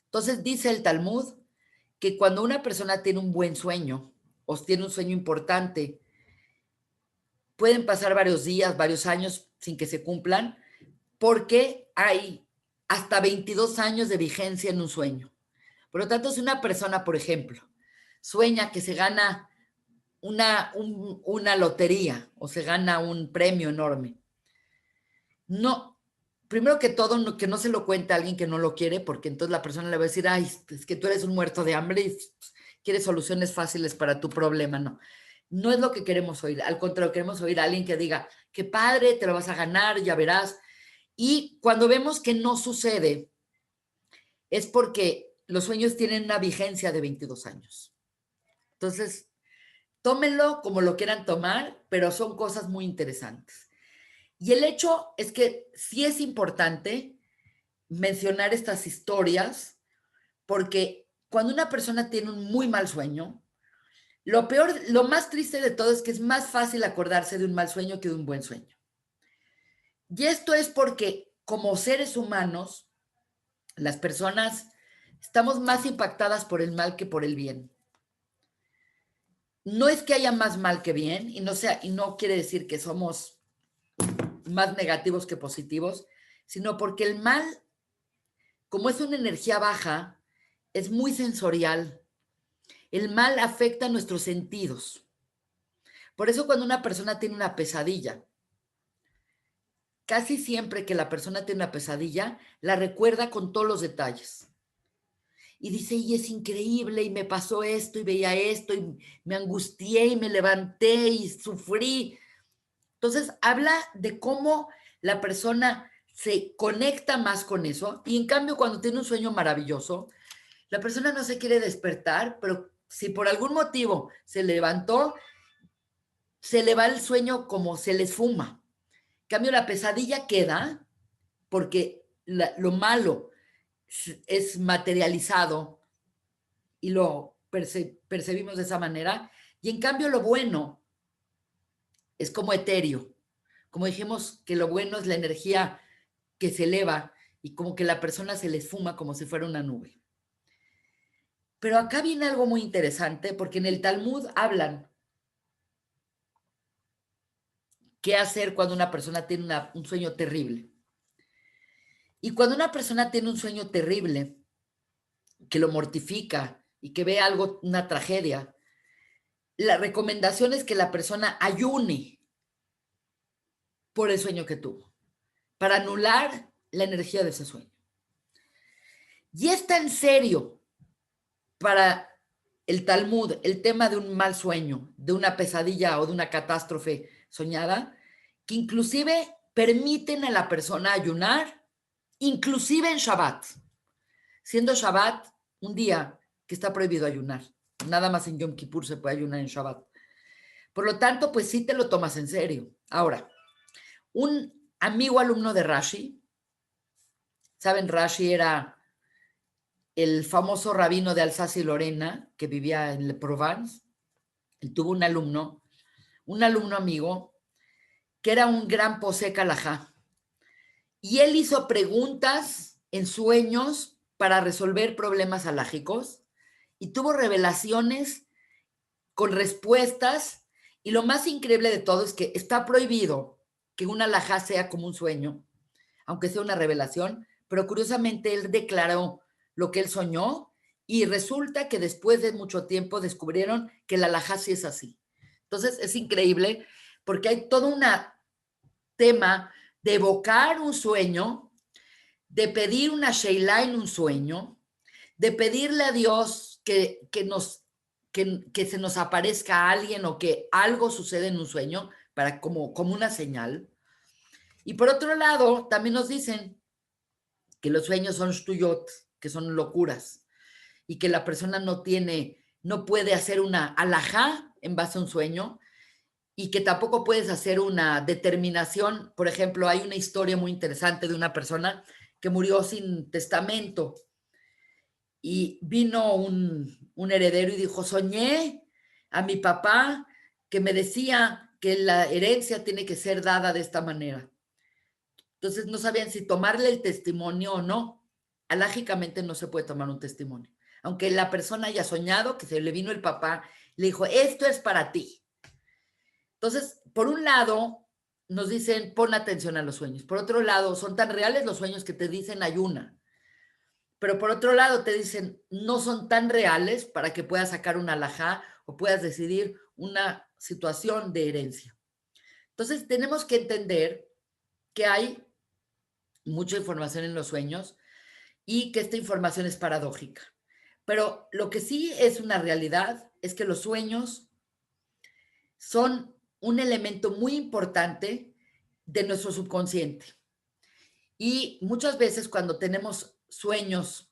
Entonces dice el Talmud que cuando una persona tiene un buen sueño o tiene un sueño importante, pueden pasar varios días, varios años sin que se cumplan, porque hay hasta 22 años de vigencia en un sueño. Por lo tanto, si una persona, por ejemplo, sueña que se gana una lotería o se gana un premio enorme, no, primero que todo, no, que no se lo cuente a alguien que no lo quiere, porque entonces la persona le va a decir, ay, es que tú eres un muerto de hambre y quieres soluciones fáciles para tu problema. No, no es lo que queremos oír. Al contrario, queremos oír a alguien que diga, qué padre, te lo vas a ganar, ya verás. Y cuando vemos que no sucede, es porque los sueños tienen una vigencia de 22 años. Entonces, tómenlo como lo quieran tomar, pero son cosas muy interesantes. Y el hecho es que sí es importante mencionar estas historias, porque cuando una persona tiene un muy mal sueño, lo peor, lo más triste de todo es que es más fácil acordarse de un mal sueño que de un buen sueño. Y esto es porque como seres humanos, las personas estamos más impactadas por el mal que por el bien. No es que haya más mal que bien, y no quiere decir que somos más negativos que positivos, sino porque el mal, como es una energía baja, es muy sensorial. El mal afecta nuestros sentidos. Por eso cuando una persona tiene una pesadilla, casi siempre que la persona tiene una pesadilla, la recuerda con todos los detalles. Y dice, y es increíble, y me pasó esto, y veía esto, y me angustié, y me levanté, y sufrí. Entonces, habla de cómo la persona se conecta más con eso, y en cambio, cuando tiene un sueño maravilloso, la persona no se quiere despertar, pero si por algún motivo se levantó, se le va el sueño como se les fuma. En cambio, la pesadilla queda porque lo malo es materializado y lo percibimos de esa manera. Y en cambio, lo bueno es como etéreo. Como dijimos que lo bueno es la energía que se eleva y como que la persona se le esfuma como si fuera una nube. Pero acá viene algo muy interesante porque en el Talmud hablan qué hacer cuando una persona tiene un sueño terrible. Y cuando una persona tiene un sueño terrible, que lo mortifica y que ve algo, una tragedia, la recomendación es que la persona ayune por el sueño que tuvo, para anular la energía de ese sueño. Y es tan serio para el Talmud el tema de un mal sueño, de una pesadilla o de una catástrofe soñada, que inclusive permiten a la persona ayunar, inclusive en Shabbat, siendo Shabbat un día que está prohibido ayunar. Nada más en Yom Kippur se puede ayunar en Shabbat. Por lo tanto, pues sí te lo tomas en serio. Ahora, un amigo alumno de Rashi, ¿saben? Rashi era el famoso rabino de Alsacia y Lorena que vivía en Le Provence. Él tuvo un alumno amigo, que era un gran posek alajá. Y él hizo preguntas en sueños para resolver problemas alágicos y tuvo revelaciones con respuestas. Y lo más increíble de todo es que está prohibido que un alajá sea como un sueño, aunque sea una revelación, pero curiosamente él declaró lo que él soñó y resulta que después de mucho tiempo descubrieron que el alajá sí es así. Entonces es increíble porque hay todo un tema de evocar un sueño, de pedir una Sheilá en un sueño, de pedirle a Dios que se nos aparezca alguien o que algo suceda en un sueño para como una señal. Y por otro lado, también nos dicen que los sueños son shtuyot, que son locuras, y que la persona no puede hacer una alajá en base a un sueño, y que tampoco puedes hacer una determinación. Por ejemplo, hay una historia muy interesante de una persona que murió sin testamento y vino un heredero y dijo, soñé a mi papá que me decía que la herencia tiene que ser dada de esta manera. Entonces no sabían si tomarle el testimonio o no. Alágicamente no se puede tomar un testimonio. Aunque la persona haya soñado que se le vino el papá, le dijo, esto es para ti. Entonces, por un lado, nos dicen, pon atención a los sueños. Por otro lado, son tan reales los sueños que te dicen ayuna. Pero por otro lado, te dicen, no son tan reales para que puedas sacar una alajá o puedas decidir una situación de herencia. Entonces, tenemos que entender que hay mucha información en los sueños y que esta información es paradójica. Pero lo que sí es una realidad es que los sueños son un elemento muy importante de nuestro subconsciente. Y muchas veces cuando tenemos sueños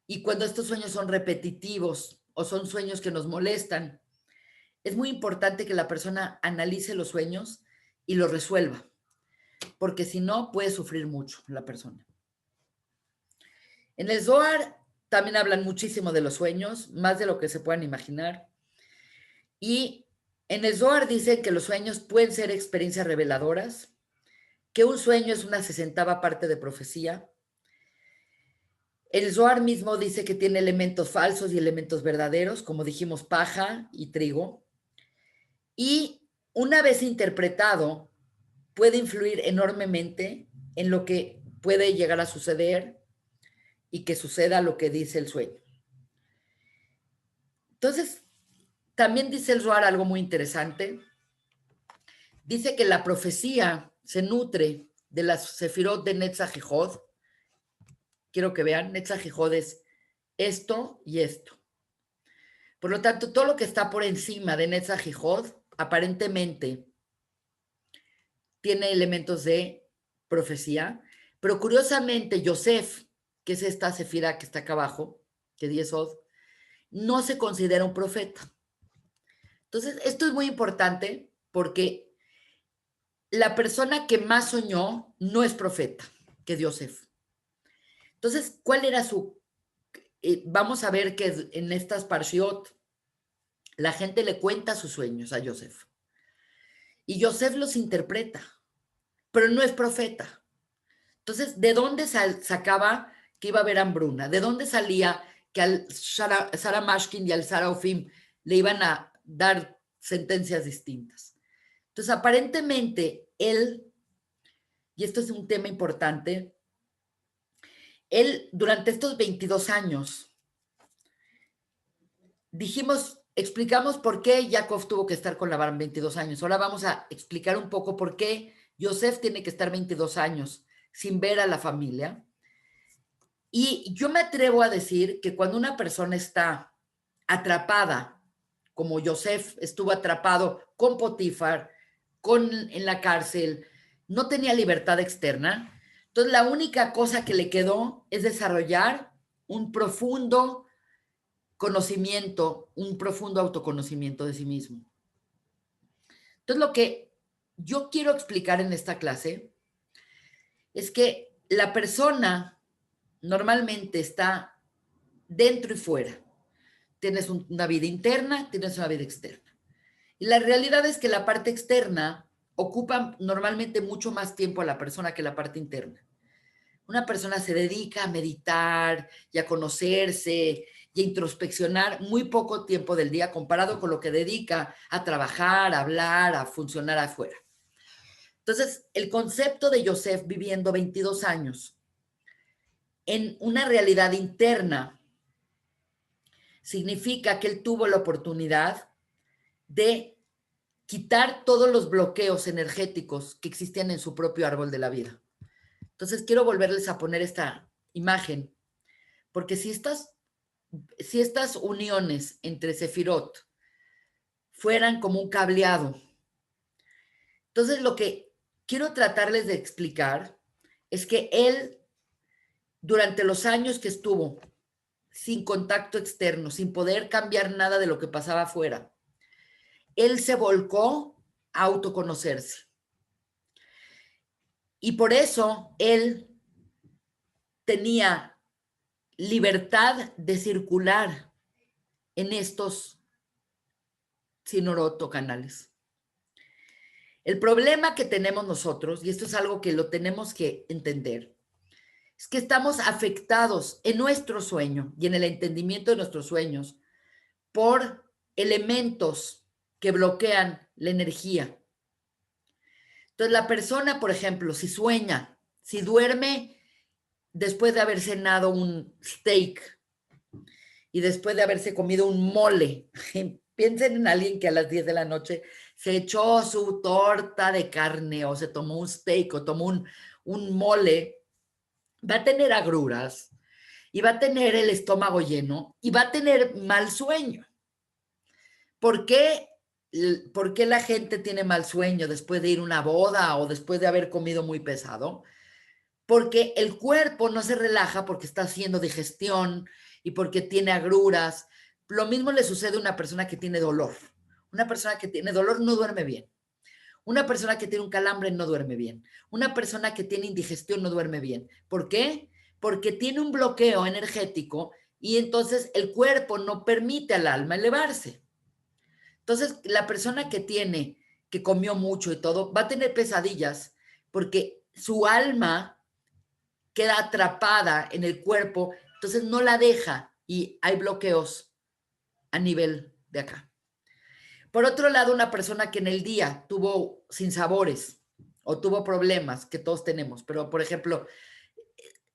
y cuando estos sueños son repetitivos o son sueños que nos molestan, es muy importante que la persona analice los sueños y los resuelva, porque si no puede sufrir mucho la persona. En el Zohar también hablan muchísimo de los sueños, más de lo que se puedan imaginar. Y en el Zohar dicen que los sueños pueden ser experiencias reveladoras, que un sueño es una 60ª parte de profecía. El Zohar mismo dice que tiene elementos falsos y elementos verdaderos, como dijimos, paja y trigo. Y una vez interpretado, puede influir enormemente en lo que puede llegar a suceder y que suceda lo que dice el sueño. Entonces, también dice el Zohar algo muy interesante. Dice que la profecía se nutre de las sefirot de Netzach y Hod. Quiero que vean, Netzach y Hod es esto y esto. Por lo tanto, todo lo que está por encima de Netzach y Hod, aparentemente tiene elementos de profecía, pero curiosamente Yosef, que es esta sefira que está acá abajo, que 10 Hod, no se considera un profeta. Entonces, esto es muy importante porque la persona que más soñó no es profeta, que es Yosef. Entonces, ¿cuál era su...? Vamos a ver que en estas parshiot la gente le cuenta sus sueños a Yosef. Y Yosef los interpreta, pero no es profeta. Entonces, ¿de dónde sacaba que iba a haber hambruna? ¿De dónde salía que al Sarah Mashkin y al Sarah Ofim le iban a dar sentencias distintas? Entonces, aparentemente, él, y esto es un tema importante, él durante estos 22 años, explicamos por qué Jacob tuvo que estar con Labán 22 años. Ahora vamos a explicar un poco por qué Yosef tiene que estar 22 años sin ver a la familia. Y yo me atrevo a decir que cuando una persona está atrapada, como Yosef estuvo atrapado con Potifar, en la cárcel, no tenía libertad externa, entonces la única cosa que le quedó es desarrollar un profundo conocimiento, un profundo autoconocimiento de sí mismo. Entonces lo que yo quiero explicar en esta clase es que la persona normalmente está dentro y fuera. Tienes una vida interna, tienes una vida externa. Y la realidad es que la parte externa ocupa normalmente mucho más tiempo a la persona que la parte interna. Una persona se dedica a meditar y a conocerse y a introspeccionar muy poco tiempo del día comparado con lo que dedica a trabajar, a hablar, a funcionar afuera. Entonces, el concepto de Joseph viviendo 22 años en una realidad interna significa que él tuvo la oportunidad de quitar todos los bloqueos energéticos que existían en su propio árbol de la vida. Entonces, quiero volverles a poner esta imagen, porque si estas uniones entre Sefirot fueran como un cableado, entonces lo que quiero tratarles de explicar es que él, durante los años que estuvo sin contacto externo, sin poder cambiar nada de lo que pasaba afuera, él se volcó a autoconocerse. Y por eso él tenía libertad de circular en estos sinoroto canales. El problema que tenemos nosotros, y esto es algo que lo tenemos que entender, es que estamos afectados en nuestro sueño y en el entendimiento de nuestros sueños por elementos que bloquean la energía. Entonces, la persona, por ejemplo, si sueña, si duerme después de haber cenado un steak y después de haberse comido un mole, piensen en alguien que a las 10 de la noche se echó su torta de carne o se tomó un steak o tomó un mole, va a tener agruras y va a tener el estómago lleno y va a tener mal sueño. ¿Por qué? ¿Por qué la gente tiene mal sueño después de ir a una boda o después de haber comido muy pesado? Porque el cuerpo no se relaja porque está haciendo digestión y porque tiene agruras. Lo mismo le sucede a una persona que tiene dolor. Una persona que tiene dolor no duerme bien. Una persona que tiene un calambre no duerme bien. Una persona que tiene indigestión no duerme bien. ¿Por qué? Porque tiene un bloqueo energético y entonces el cuerpo no permite al alma elevarse. Entonces, la persona que comió mucho y todo, va a tener pesadillas porque su alma queda atrapada en el cuerpo, entonces no la deja y hay bloqueos a nivel de acá. Por otro lado, una persona que en el día tuvo sinsabores o tuvo problemas, que todos tenemos, pero por ejemplo,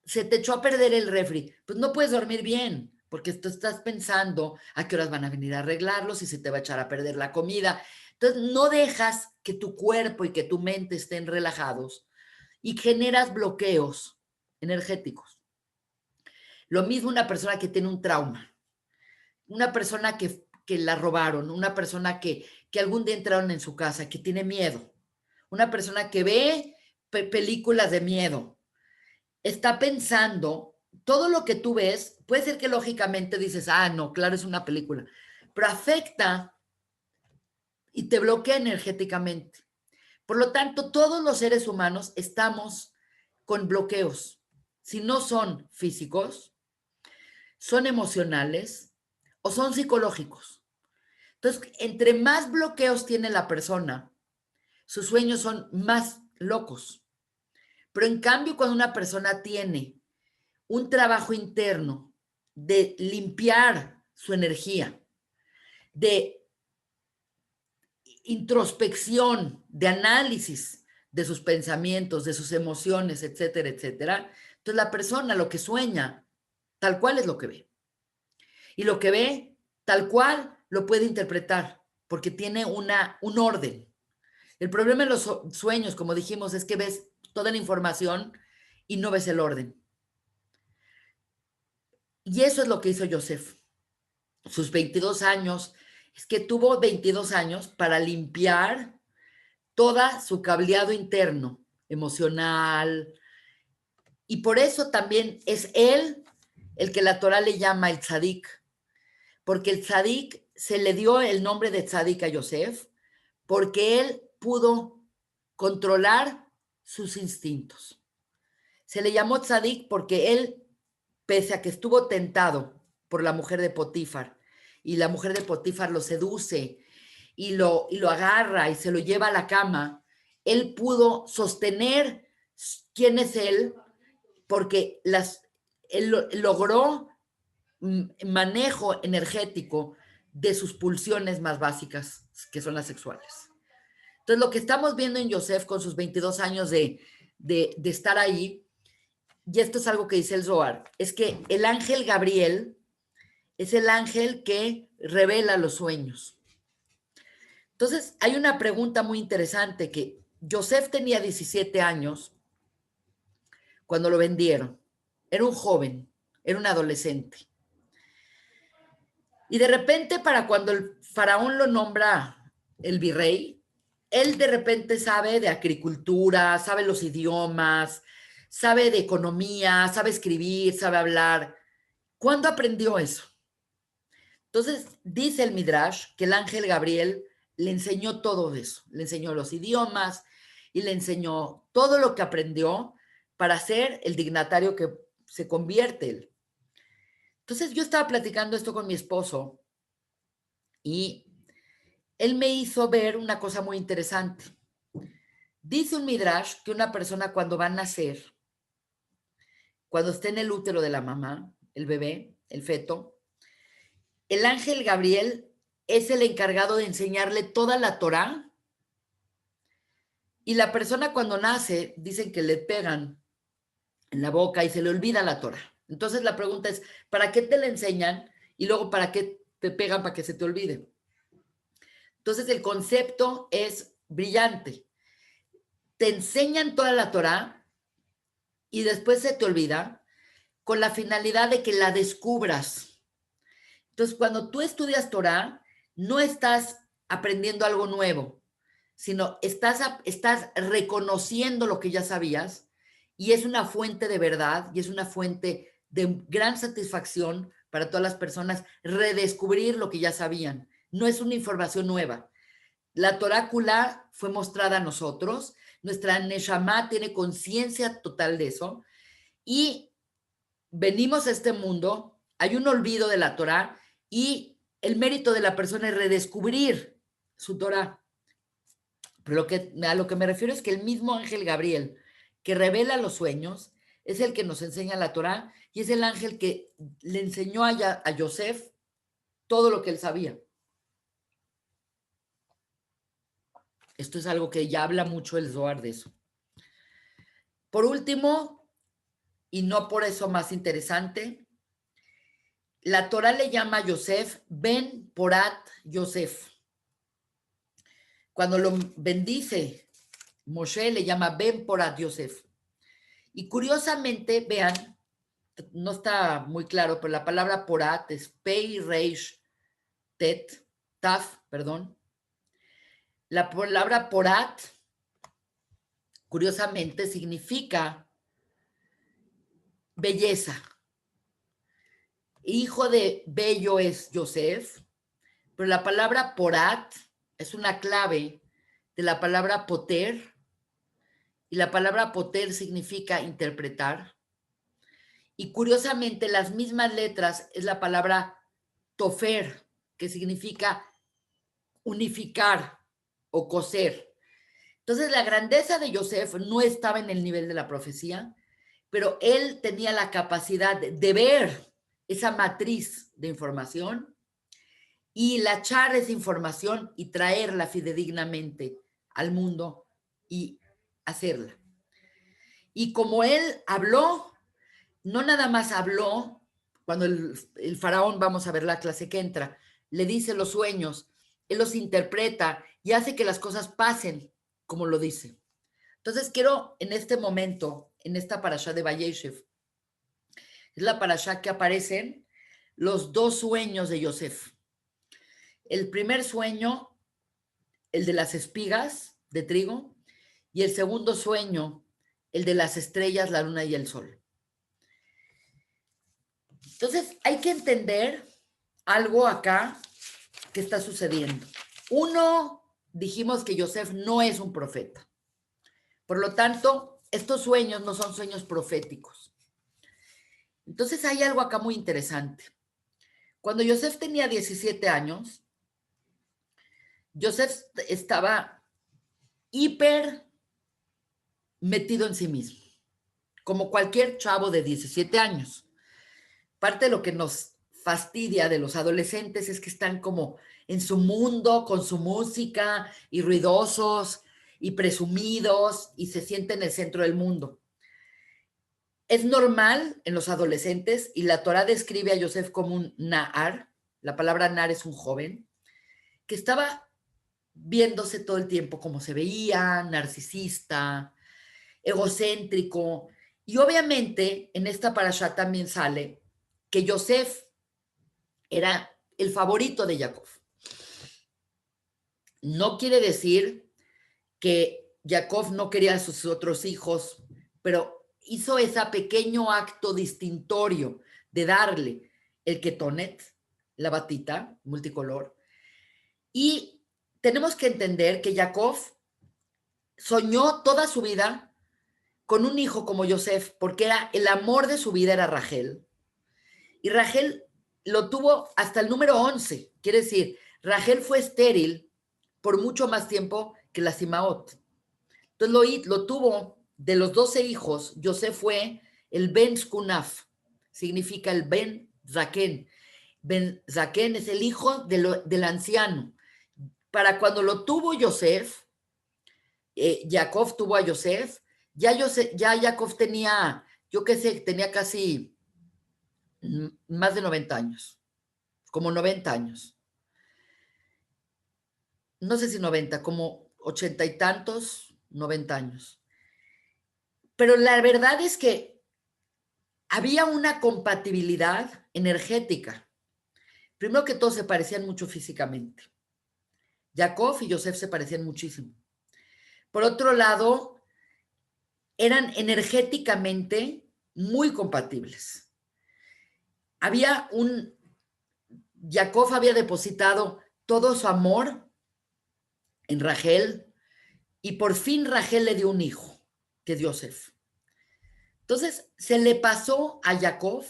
se te echó a perder el refri, pues no puedes dormir bien, porque tú estás pensando a qué horas van a venir a arreglarlo, si se te va a echar a perder la comida. Entonces, no dejas que tu cuerpo y que tu mente estén relajados y generas bloqueos energéticos. Lo mismo una persona que tiene un trauma, una persona que la robaron, una persona que algún día entraron en su casa, que tiene miedo, una persona que ve películas de miedo, está pensando, todo lo que tú ves, puede ser que lógicamente dices, ah, no, claro, es una película, pero afecta y te bloquea energéticamente. Por lo tanto, todos los seres humanos estamos con bloqueos. Si no son físicos, son emocionales o son psicológicos. Entonces, entre más bloqueos tiene la persona, sus sueños son más locos. Pero en cambio, cuando una persona tiene un trabajo interno de limpiar su energía, de introspección, de análisis de sus pensamientos, de sus emociones, etcétera, etcétera, entonces la persona lo que sueña, tal cual es lo que ve. Y lo que ve, tal cual lo puede interpretar, porque tiene un orden. El problema de los sueños, como dijimos, es que ves toda la información y no ves el orden. Y eso es lo que hizo Joseph. Sus 22 años, es que tuvo 22 años para limpiar toda su cableado interno, emocional. Y por eso también es él el que la Torah le llama el tzadik, porque el tzadik se le dio el nombre de tzadik a Yosef, porque él pudo controlar sus instintos. Se le llamó tzadik porque él, pese a que estuvo tentado por la mujer de Potifar, y la mujer de Potifar lo seduce y lo agarra y se lo lleva a la cama, él pudo sostener quién es él porque él logró manejo energético de sus pulsiones más básicas, que son las sexuales. Entonces, lo que estamos viendo en Yosef con sus 22 años de estar ahí, y esto es algo que dice el Zohar, es que el ángel Gabriel es el ángel que revela los sueños. Entonces, hay una pregunta muy interesante que Yosef tenía 17 años cuando lo vendieron. Era un joven, era un adolescente. Y de repente, para cuando el faraón lo nombra el virrey, él de repente sabe de agricultura, sabe los idiomas, sabe de economía, sabe escribir, sabe hablar. ¿Cuándo aprendió eso? Entonces, dice el Midrash que el ángel Gabriel le enseñó todo eso, le enseñó los idiomas y le enseñó todo lo que aprendió para ser el dignatario que se convierte él. Entonces, yo estaba platicando esto con mi esposo y él me hizo ver una cosa muy interesante. Dice un Midrash que una persona cuando va a nacer, cuando está en el útero de la mamá, el bebé, el feto, el ángel Gabriel es el encargado de enseñarle toda la Torá y la persona cuando nace dicen que le pegan en la boca y se le olvida la Torá. Entonces la pregunta es, ¿para qué te la enseñan y luego para qué te pegan para que se te olvide? Entonces el concepto es brillante. Te enseñan toda la Torá y después se te olvida con la finalidad de que la descubras. Entonces, cuando tú estudias Torá, no estás aprendiendo algo nuevo, sino estás reconociendo lo que ya sabías y es una fuente de verdad y es una fuente de gran satisfacción para todas las personas redescubrir lo que ya sabían. No es una información nueva. La Torácula fue mostrada a nosotros, nuestra Neshama tiene conciencia total de eso y venimos a este mundo, hay un olvido de la Torá y el mérito de la persona es redescubrir su Torá. Pero a lo que me refiero es que el mismo ángel Gabriel que revela los sueños es el que nos enseña la Torá y es el ángel que le enseñó a Yosef todo lo que él sabía. Esto es algo que ya habla mucho el Zohar de eso. Por último, y no por eso más interesante, la Torá le llama a Yosef Ben Porat Yosef. Cuando lo bendice, Moshe le llama Ben Porat Yosef. Y curiosamente, vean, no está muy claro, pero la palabra Porat es Pei Reish Tet, Taf, perdón. La palabra Porat, curiosamente, significa belleza. Hijo de bello es Yosef, pero la palabra Porat es una clave de la palabra Poter, y la palabra Poter significa interpretar. Y curiosamente, las mismas letras es la palabra Tofer, que significa unificar o coser. Entonces, la grandeza de Yosef no estaba en el nivel de la profecía, pero él tenía la capacidad de ver esa matriz de información y lachar esa información y traerla fidedignamente al mundo y hacerla. Y como él habló, no nada más habló, cuando el faraón, vamos a ver la clase que entra, le dice los sueños, él los interpreta y hace que las cosas pasen como lo dice. Entonces quiero en este momento, en esta parashá de Vayeshev, es la parashá que aparecen los dos sueños de Yosef. El primer sueño, el de las espigas de trigo, y el segundo sueño, el de las estrellas, la luna y el sol. Entonces, hay que entender algo acá que está sucediendo. Uno, dijimos que Yosef no es un profeta. Por lo tanto, estos sueños no son sueños proféticos. Entonces, hay algo acá muy interesante. Cuando Yosef tenía 17 años, Joseph estaba hiper metido en sí mismo, como cualquier chavo de 17 años. Parte de lo que nos fastidia de los adolescentes es que están como en su mundo, con su música, y ruidosos, y presumidos, y se sienten el centro del mundo. Es normal en los adolescentes, y la Torá describe a Yosef como un Nahar, la palabra Nar es un joven, que estaba viéndose todo el tiempo como se veía, narcisista, egocéntrico, y obviamente en esta parasha también sale que Yosef era el favorito de Jacob. No quiere decir que Jacob no quería a sus otros hijos, pero hizo ese pequeño acto distintorio de darle el ketonet, la batita multicolor. Y tenemos que entender que Jacob soñó toda su vida con un hijo como Yosef, porque era el amor de su vida era Rachel. Y Rachel lo tuvo hasta el número 11. Quiere decir, Rachel fue estéril por mucho más tiempo que la Simaot. Entonces lo tuvo de los 12 hijos. Yosef fue el Ben Shkunaf, significa el Ben Zaken. Ben Zaken es el hijo del anciano. Para cuando lo tuvo Yosef, Jacob tuvo a Yosef, ya Jacob tenía, yo qué sé, tenía casi más de 90 años, como 90 años. No sé si 90, como 80 y tantos, 90 años. Pero la verdad es que había una compatibilidad energética. Primero que todo, se parecían mucho físicamente. Jacob y Yosef se parecían muchísimo. Por otro lado, eran energéticamente muy compatibles. Jacob había depositado todo su amor en Rachel y por fin Rachel le dio un hijo, que es Yosef. Entonces, se le pasó a Jacob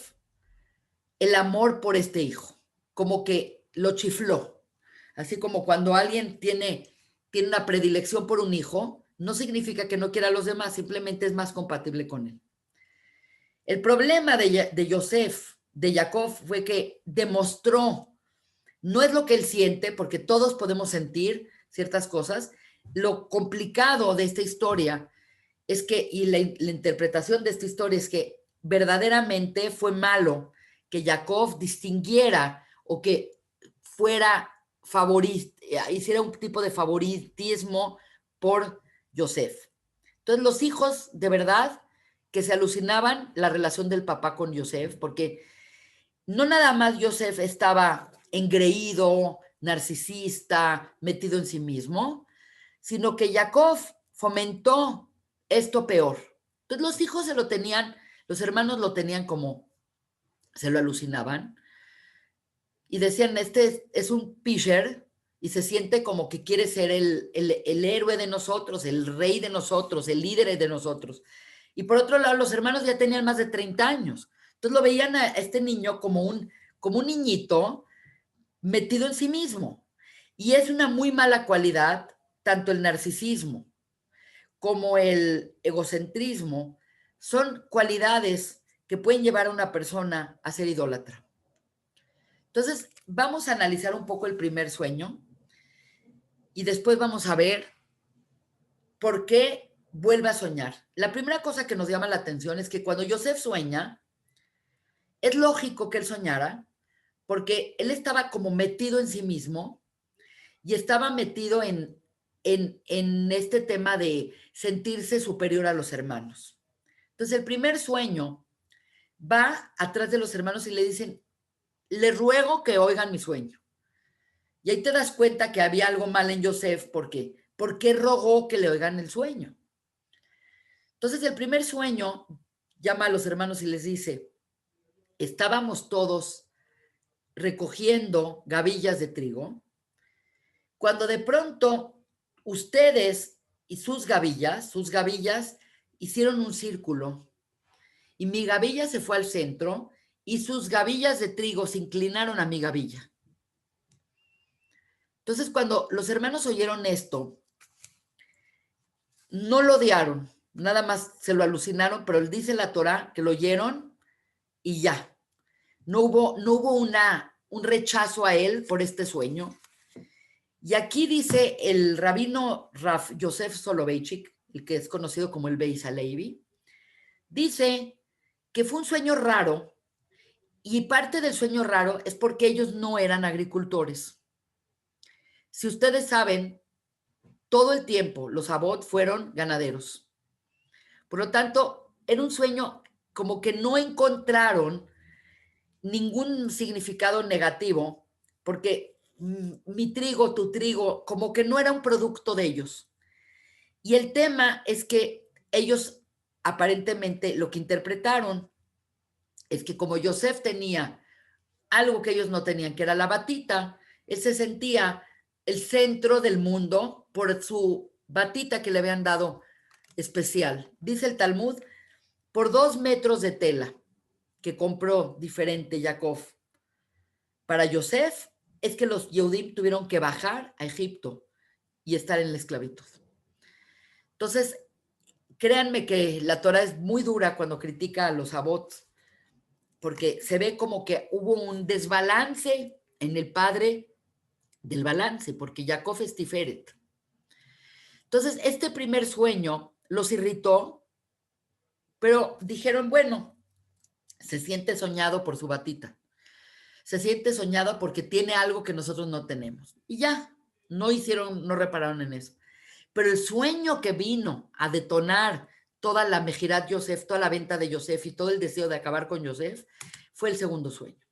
el amor por este hijo, como que lo chifló. Así como cuando alguien tiene una predilección por un hijo, no significa que no quiera a los demás, simplemente es más compatible con él. El problema de Yosef, de Jacob, fue que demostró, no es lo que él siente, porque todos podemos sentir ciertas cosas. Lo complicado de esta historia es que, y la interpretación de esta historia es que verdaderamente fue malo que Jacob distinguiera o que fuera hiciera un tipo de favoritismo por Yosef. Entonces los hijos de verdad que se alucinaban la relación del papá con Yosef, porque no nada más Yosef estaba engreído, narcisista, metido en sí mismo, sino que Jacob fomentó esto peor. Entonces los hijos los hermanos lo tenían como, se lo alucinaban y decían, este es un pisher y se siente como que quiere ser el héroe de nosotros, el rey de nosotros, el líder de nosotros. Y por otro lado, los hermanos ya tenían más de 30 años. Entonces lo veían a este niño como un niñito metido en sí mismo. Y es una muy mala cualidad, tanto el narcisismo como el egocentrismo, son cualidades que pueden llevar a una persona a ser idólatra. Entonces, vamos a analizar un poco el primer sueño y después vamos a ver por qué vuelve a soñar. La primera cosa que nos llama la atención es que cuando Yosef sueña, es lógico que él soñara, porque él estaba como metido en sí mismo y estaba metido en este tema de sentirse superior a los hermanos. Entonces, el primer sueño va atrás de los hermanos y le dicen, le ruego que oigan mi sueño. Y ahí te das cuenta que había algo mal en Yosef, porque ¿por qué rogó que le oigan el sueño? Entonces, el primer sueño llama a los hermanos y les dice, estábamos todos recogiendo gavillas de trigo, cuando de pronto ustedes y sus gavillas hicieron un círculo y mi gavilla se fue al centro y sus gavillas de trigo se inclinaron a mi gavilla. Entonces, cuando los hermanos oyeron esto, no lo odiaron, nada más se lo alucinaron, pero dice la Torá que lo oyeron y ya. No hubo un rechazo a él por este sueño. Y aquí dice el rabino Rav Yosef Soloveitchik, el que es conocido como el Beis Halevi, dice que fue un sueño raro y parte del sueño raro es porque ellos no eran agricultores. Si ustedes saben, todo el tiempo los Abot fueron ganaderos. Por lo tanto, era un sueño como que no encontraron ningún significado negativo, porque mi trigo, tu trigo, como que no era un producto de ellos. Y el tema es que ellos aparentemente lo que interpretaron es que como Yosef tenía algo que ellos no tenían, que era la batita, él se sentía el centro del mundo por su batita que le habían dado especial. Dice el Talmud, por 2 metros de tela que compró diferente Jacob para Yosef, es que los Yehudim tuvieron que bajar a Egipto y estar en la esclavitud. Entonces, créanme que la Torah es muy dura cuando critica a los Abots, porque se ve como que hubo un desbalance en el padre del balance, porque Jacob es Tiferet. Entonces, este primer sueño los irritó, pero dijeron, bueno, se siente soñado por su batita. Se siente soñado porque tiene algo que nosotros no tenemos. Y ya, no repararon en eso. Pero el sueño que vino a detonar toda la Mejirat Yosef, toda la venta de Yosef y todo el deseo de acabar con Yosef, fue el segundo sueño.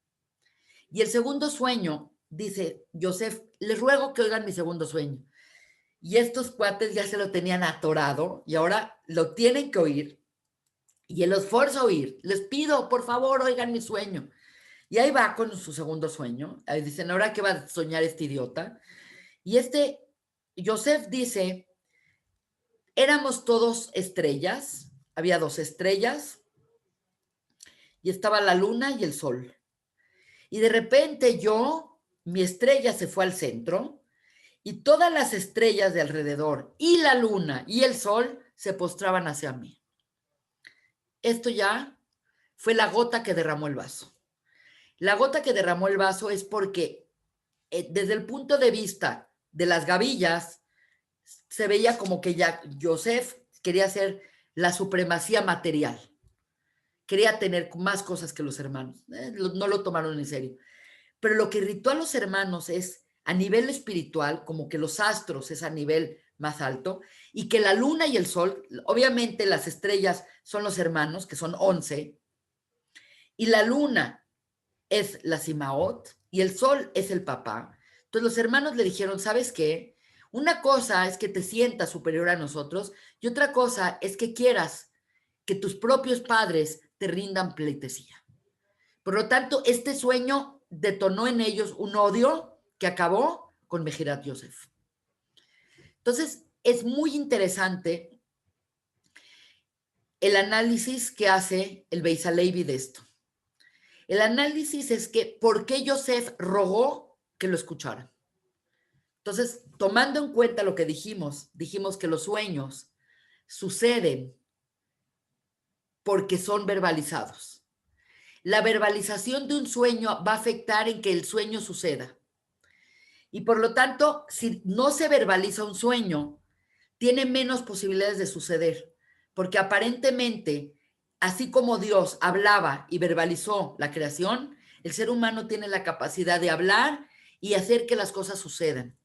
Y el segundo sueño, dice Yosef, les ruego que oigan mi segundo sueño. Y estos cuates ya se lo tenían atorado y ahora lo tienen que oír. Y él los forza a oír. Les pido, por favor, oigan mi sueño. Y ahí va con su segundo sueño. Ahí dicen, ¿ahora qué va a soñar este idiota? Y Yosef dice, éramos todos estrellas, había 2 estrellas, y estaba la luna y el sol. Y de repente mi estrella se fue al centro, y todas las estrellas de alrededor, y la luna y el sol, se postraban hacia mí. Esto ya fue la gota que derramó el vaso. La gota que derramó el vaso es porque desde el punto de vista de las gavillas, se veía como que ya Yosef quería hacer la supremacía material. Quería tener más cosas que los hermanos. No lo tomaron en serio. Pero lo que irritó a los hermanos es a nivel espiritual, como que los astros es a nivel más alto, y que la luna y el sol, obviamente las estrellas son los hermanos, que son 11, y la luna es la Simaot y el sol es el papá. Entonces los hermanos le dijeron, ¿sabes qué? Una cosa es que te sientas superior a nosotros y otra cosa es que quieras que tus propios padres te rindan pleitesía. Por lo tanto, este sueño detonó en ellos un odio que acabó con Mejirat Yosef. Entonces, es muy interesante el análisis que hace el Beis Halevi de esto. El análisis es que ¿por qué Yosef rogó que lo escucharan? Entonces, tomando en cuenta lo que dijimos que los sueños suceden porque son verbalizados. La verbalización de un sueño va a afectar en que el sueño suceda. Y por lo tanto, si no se verbaliza un sueño, tiene menos posibilidades de suceder, porque aparentemente, así como Dios hablaba y verbalizó la creación, el ser humano tiene la capacidad de hablar y hacer que las cosas sucedan.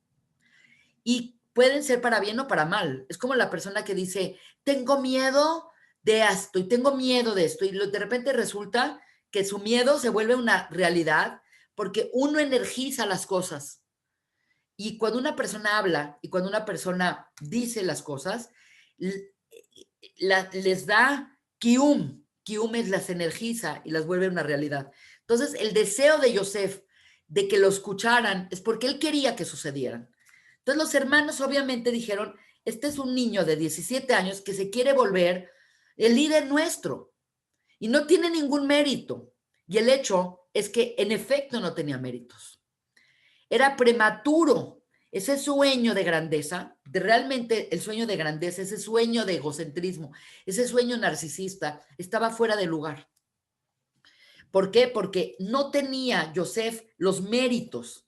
Y pueden ser para bien o para mal. Es como la persona que dice, tengo miedo de esto y tengo miedo de esto, y de repente resulta que su miedo se vuelve una realidad porque uno energiza las cosas. Y cuando una persona habla y cuando una persona dice las cosas, les da kium. Kium es las energiza y las vuelve una realidad. Entonces, el deseo de Yosef de que lo escucharan es porque él quería que sucedieran. Entonces, los hermanos obviamente dijeron, este es un niño de 17 años que se quiere volver el líder nuestro y no tiene ningún mérito. Y el hecho es que en efecto no tenía méritos. Era prematuro ese sueño de grandeza, de realmente el sueño de grandeza, ese sueño de egocentrismo, ese sueño narcisista, estaba fuera de lugar. ¿Por qué? Porque no tenía Yosef los méritos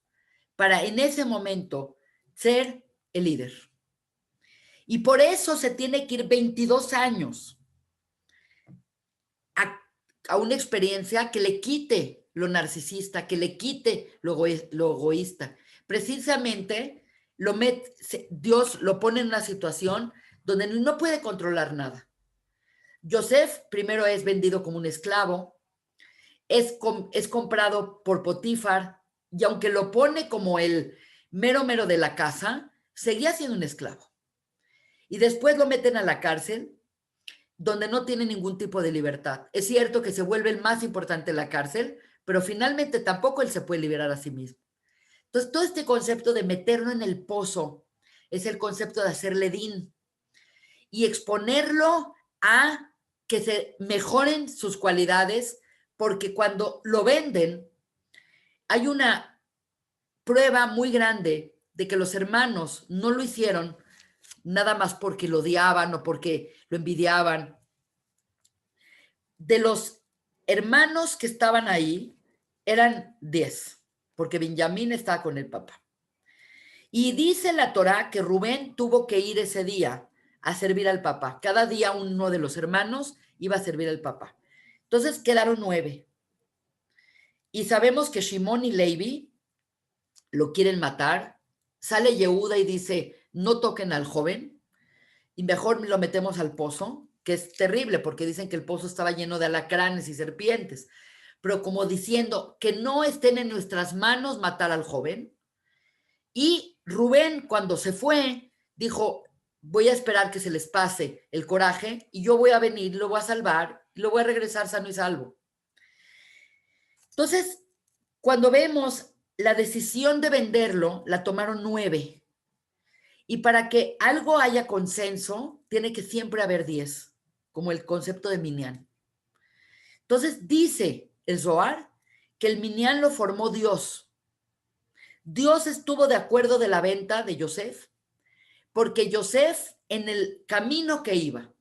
para en ese momento ser el líder. Y por eso se tiene que ir 22 años a una experiencia que le quite lo narcisista, que le quite lo egoísta. Precisamente Dios lo pone en una situación donde no puede controlar nada. Yosef primero es vendido como un esclavo, es comprado por Potifar, y aunque lo pone como el mero mero de la casa, seguía siendo un esclavo. Y después lo meten a la cárcel, donde no tiene ningún tipo de libertad. Es cierto que se vuelve el más importante en la cárcel, pero finalmente tampoco él se puede liberar a sí mismo. Entonces, todo este concepto de meterlo en el pozo es el concepto de hacerle din y exponerlo a que se mejoren sus cualidades, porque cuando lo venden, hay una prueba muy grande de que los hermanos no lo hicieron nada más porque lo odiaban o porque lo envidiaban. De los hermanos que estaban ahí, eran 10, porque Benjamín estaba con el papá. Y dice la Torá que Rubén tuvo que ir ese día a servir al papá. Cada día uno de los hermanos iba a servir al papá. Entonces quedaron 9. Y sabemos que Shimón y Levi lo quieren matar. Sale Yehuda y dice, no toquen al joven y mejor lo metemos al pozo, que es terrible porque dicen que el pozo estaba lleno de alacranes y serpientes, pero como diciendo que no estén en nuestras manos matar al joven. Y Rubén, cuando se fue, dijo, voy a esperar que se les pase el coraje y yo voy a venir, lo voy a salvar y lo voy a regresar sano y salvo. Entonces, cuando vemos la decisión de venderlo, la tomaron 9. Y para que algo haya consenso, tiene que siempre haber 10, como el concepto de Minyan. Entonces dice el Zohar que el Minyan lo formó Dios. Dios estuvo de acuerdo de la venta de Yosef, porque Yosef en el camino que iba,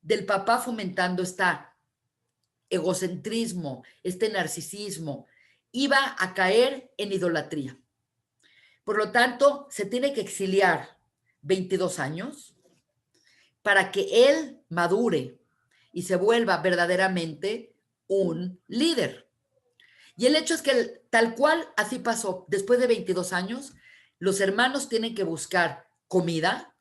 del papá fomentando este egocentrismo, este narcisismo, iba a caer en idolatría. Por lo tanto, se tiene que exiliar 22 años para que él madure y se vuelva verdaderamente un líder. Y el hecho es que tal cual así pasó. Después de 22 años, los hermanos tienen que buscar comida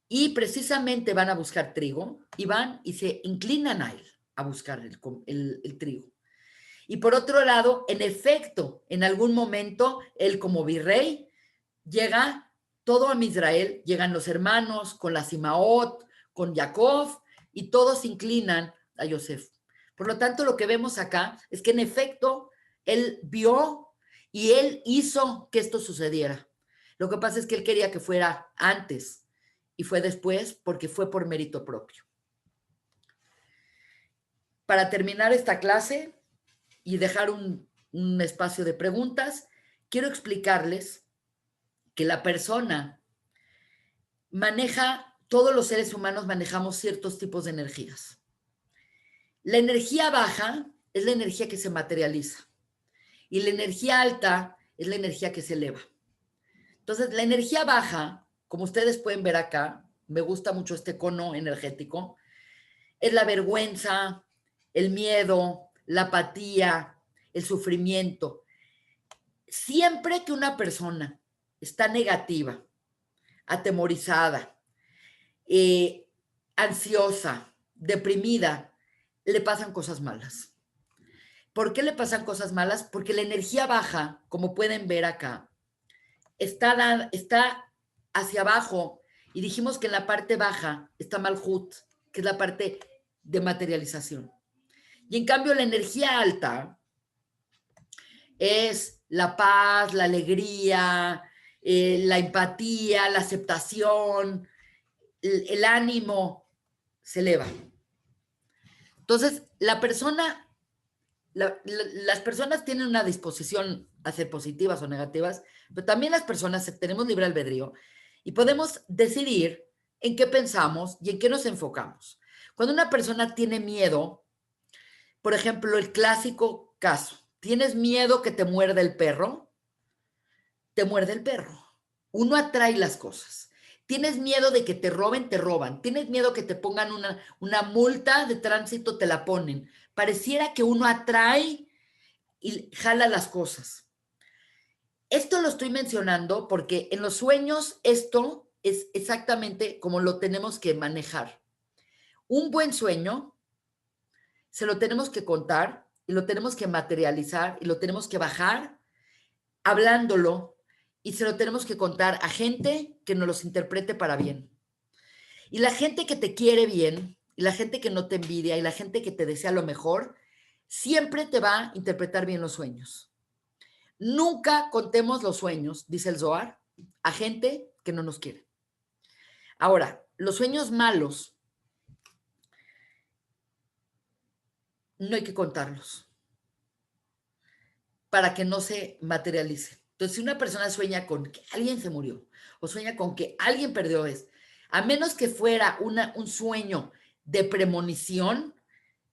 y precisamente van a buscar trigo y van y se inclinan a él a buscar el trigo. Y por otro lado, en efecto, en algún momento, él como virrey llega todo a Israel, llegan los hermanos con la Simaot, con Jacob, y todos se inclinan a Yosef. Por lo tanto, lo que vemos acá es que en efecto, él vio y él hizo que esto sucediera. Lo que pasa es que él quería que fuera antes y fue después porque fue por mérito propio. Para terminar esta clase y dejar un espacio de preguntas, quiero explicarles que la persona maneja, todos los seres humanos manejamos ciertos tipos de energías. La energía baja es la energía que se materializa y la energía alta es la energía que se eleva. Entonces, la energía baja, como ustedes pueden ver acá, me gusta mucho este cono energético, es la vergüenza, el miedo, la apatía, el sufrimiento. Siempre que una persona está negativa, atemorizada, ansiosa, deprimida, le pasan cosas malas. ¿Por qué le pasan cosas malas? Porque la energía baja, como pueden ver acá, está hacia abajo y dijimos que en la parte baja está Malhut, que es la parte de materialización. Y en cambio la energía alta es la paz, la alegría, la empatía, la aceptación, el ánimo se eleva. Entonces, la persona las personas tienen una disposición a ser positivas o negativas, pero también las personas tenemos libre albedrío y podemos decidir en qué pensamos y en qué nos enfocamos. Cuando una persona tiene miedo, por ejemplo, el clásico caso, ¿tienes miedo que te muerda el perro? Te muerde el perro. Uno atrae las cosas. Tienes miedo de que te roben, te roban. Tienes miedo que te pongan una multa de tránsito, te la ponen. Pareciera que uno atrae y jala las cosas. Esto lo estoy mencionando porque en los sueños esto es exactamente como lo tenemos que manejar. Un buen sueño se lo tenemos que contar y lo tenemos que materializar y lo tenemos que bajar hablándolo y se lo tenemos que contar a gente que nos los interprete para bien. Y la gente que te quiere bien, y la gente que no te envidia, y la gente que te desea lo mejor, siempre te va a interpretar bien los sueños. Nunca contemos los sueños, dice el Zohar, a gente que no nos quiere. Ahora, los sueños malos no hay que contarlos para que no se materialice. Entonces, si una persona sueña con que alguien se murió o sueña con que alguien perdió a menos que fuera un sueño de premonición,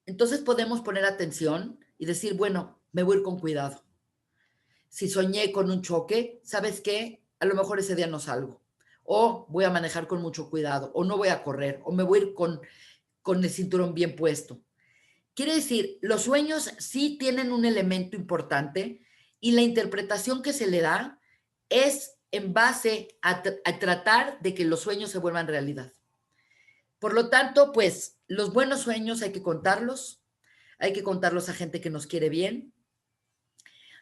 entonces podemos poner atención y decir, bueno, me voy a ir con cuidado. Si soñé con un choque, ¿sabes qué? A lo mejor ese día no salgo. O voy a manejar con mucho cuidado, o no voy a correr, o me voy a ir con el cinturón bien puesto. Quiere decir, los sueños sí tienen un elemento importante y la interpretación que se le da es en base a tratar de que los sueños se vuelvan realidad. Por lo tanto, pues los buenos sueños hay que contarlos a gente que nos quiere bien.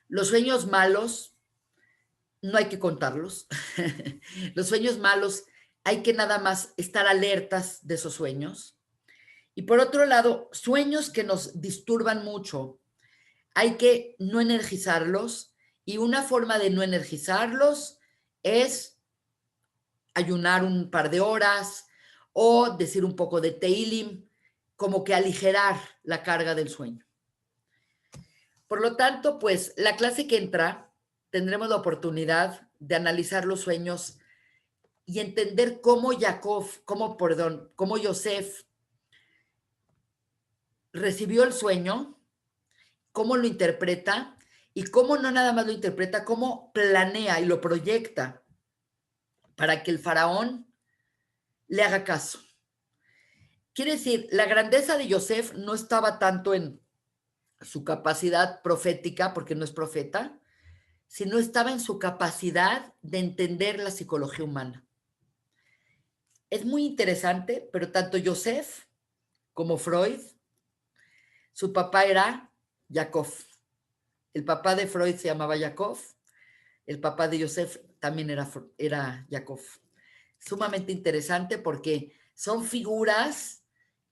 Los sueños malos no hay que contarlos. Los sueños malos hay que nada más estar alertas de esos sueños. Y por otro lado, sueños que nos disturban mucho, hay que no energizarlos y una forma de no energizarlos es ayunar un par de horas o decir un poco de Teilim, como que aligerar la carga del sueño. Por lo tanto, pues la clase que entra tendremos la oportunidad de analizar los sueños y entender cómo cómo Yosef recibió el sueño, cómo lo interpreta y cómo no nada más lo interpreta, cómo planea y lo proyecta para que el faraón le haga caso. Quiere decir, la grandeza de Yosef no estaba tanto en su capacidad profética, porque no es profeta, sino estaba en su capacidad de entender la psicología humana. Es muy interesante, pero tanto Yosef como Freud, su papá era Jacob. El papá de Freud se llamaba Jacob, el papá de Yosef también era Jacob. Sumamente interesante porque son figuras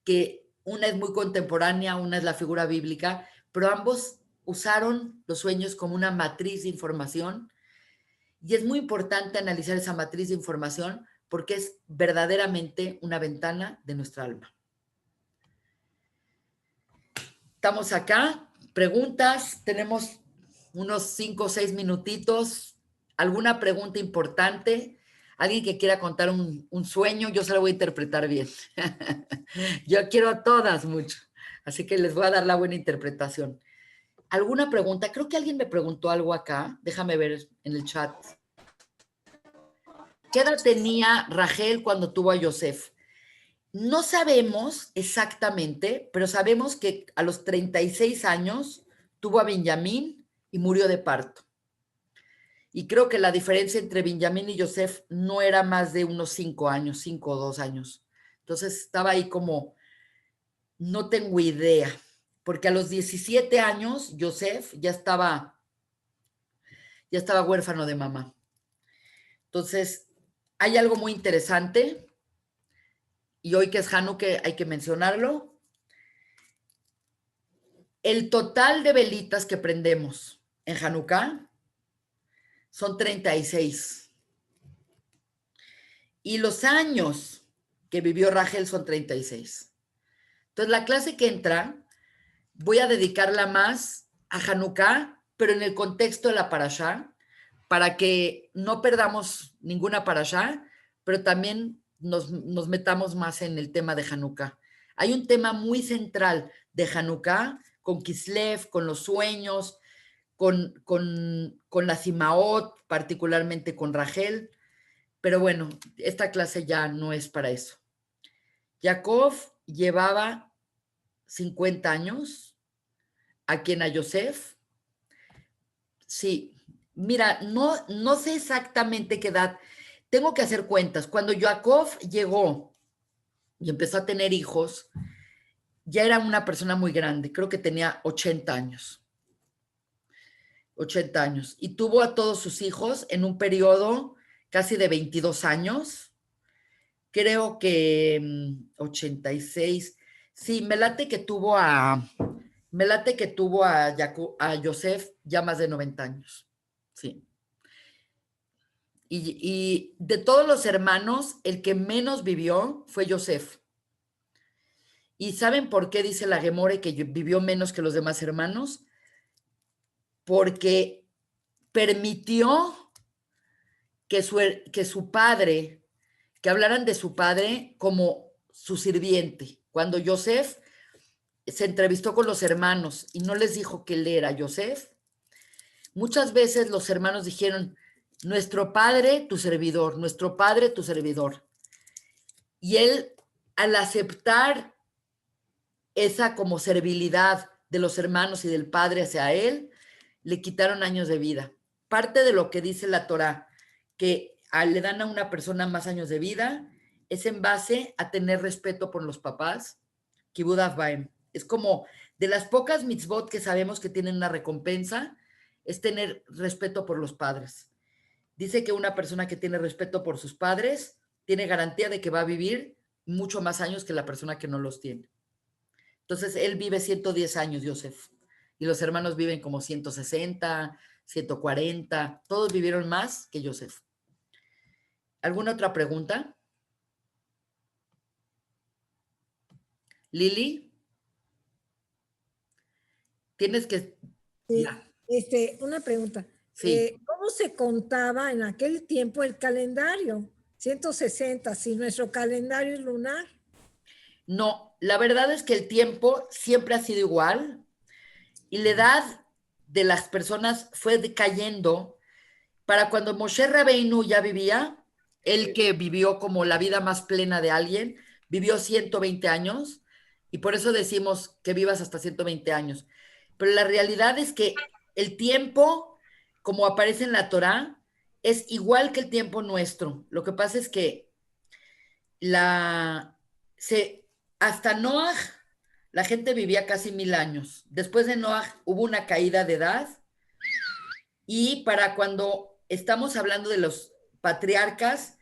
que una es muy contemporánea, una es la figura bíblica, pero ambos usaron los sueños como una matriz de información y es muy importante analizar esa matriz de información porque es verdaderamente una ventana de nuestra alma. Estamos acá, preguntas, tenemos unos 5 o 6 minutitos. ¿Alguna pregunta importante? Alguien que quiera contar un sueño, yo se lo voy a interpretar bien. Yo quiero a todas mucho, así que les voy a dar la buena interpretación. ¿Alguna pregunta? Creo que alguien me preguntó algo acá. Déjame ver en el chat. ¿Qué edad tenía Rachel cuando tuvo a Yosef? No sabemos exactamente, pero sabemos que a los 36 años tuvo a Benjamín y murió de parto. Y creo que la diferencia entre Benjamín y Yosef no era más de unos 5 años, 5 o 2 años. Entonces estaba ahí como, no tengo idea, porque a los 17 años Yosef ya estaba huérfano de mamá. Entonces, hay algo muy interesante, y hoy que es Hanukkah hay que mencionarlo. El total de velitas que prendemos en Hanukkah son 36. Y los años que vivió Rachel son 36. Entonces, la clase que entra voy a dedicarla más a Hanukkah, pero en el contexto de la parashá, para que no perdamos ninguna parashá, pero también nos metamos más en el tema de Hanukkah. Hay un tema muy central de Hanukkah, con Kislev, con los sueños, con la Simaot, particularmente con Rachel, pero bueno, esta clase ya no es para eso. Jacob llevaba 50 años, a quien a Yosef, sí, mira, no sé exactamente qué edad, tengo que hacer cuentas. Cuando Jacob llegó y empezó a tener hijos, ya era una persona muy grande, creo que tenía 80 años. 80 años. Y tuvo a todos sus hijos en un periodo casi de 22 años. Creo que 86. Sí, me late que tuvo a Joseph ya más de 90 años. Sí. Y de todos los hermanos, el que menos vivió fue Joseph. ¿Y saben por qué dice la Gemore que vivió menos que los demás hermanos? Porque permitió que su padre, que hablaran de su padre como su sirviente. Cuando Joseph se entrevistó con los hermanos y no les dijo que él era Joseph, muchas veces los hermanos dijeron, nuestro padre, tu servidor, nuestro padre, tu servidor. Y él, al aceptar esa como servilidad de los hermanos y del padre hacia él, le quitaron años de vida. Parte de lo que dice la Torá, que le dan a una persona más años de vida, es en base a tener respeto por los papás, Kibud Av Vaem. Es como de las pocas mitzvot que sabemos que tienen una recompensa, es tener respeto por los padres. Dice que una persona que tiene respeto por sus padres tiene garantía de que va a vivir mucho más años que la persona que no los tiene. Entonces, él vive 110 años, Joseph, y los hermanos viven como 160, 140, todos vivieron más que Joseph. ¿Alguna otra pregunta? Lili, tienes que... Sí, Ya, una pregunta. sí. ¿Cómo se contaba en aquel tiempo el calendario? 160, si nuestro calendario es lunar. No, la verdad es que el tiempo siempre ha sido igual y la edad de las personas fue decayendo para cuando Moshe Rabbeinu ya vivía, él que vivió como la vida más plena de alguien, vivió 120 años y por eso decimos que vivas hasta 120 años. Pero la realidad es que el tiempo, como aparece en la Torá, es igual que el tiempo nuestro. Lo que pasa es que la, hasta Noah la gente vivía casi 1000 años. Después de Noah hubo una caída de edad y para cuando estamos hablando de los patriarcas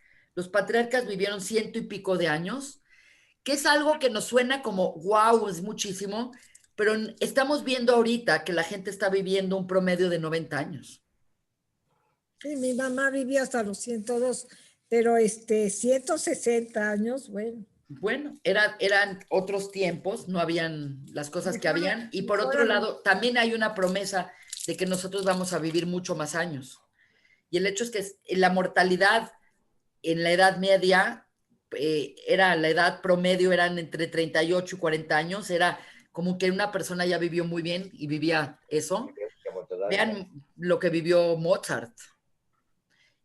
vivieron 100 y pico de años, que es algo que nos suena como, wow, es muchísimo, pero estamos viendo ahorita que la gente está viviendo un promedio de 90 años. Sí, mi mamá vivía hasta los 102, pero 160 años, bueno. Bueno, eran otros tiempos, no habían las cosas que Mejor, habían. Y por mejor otro lado, también hay una promesa de que nosotros vamos a vivir mucho más años. Y el hecho es que la mortalidad en la Edad Media era la edad promedio, eran entre 38 y 40 años, era como que una persona ya vivió muy bien y vivía eso. Vean lo que vivió Mozart.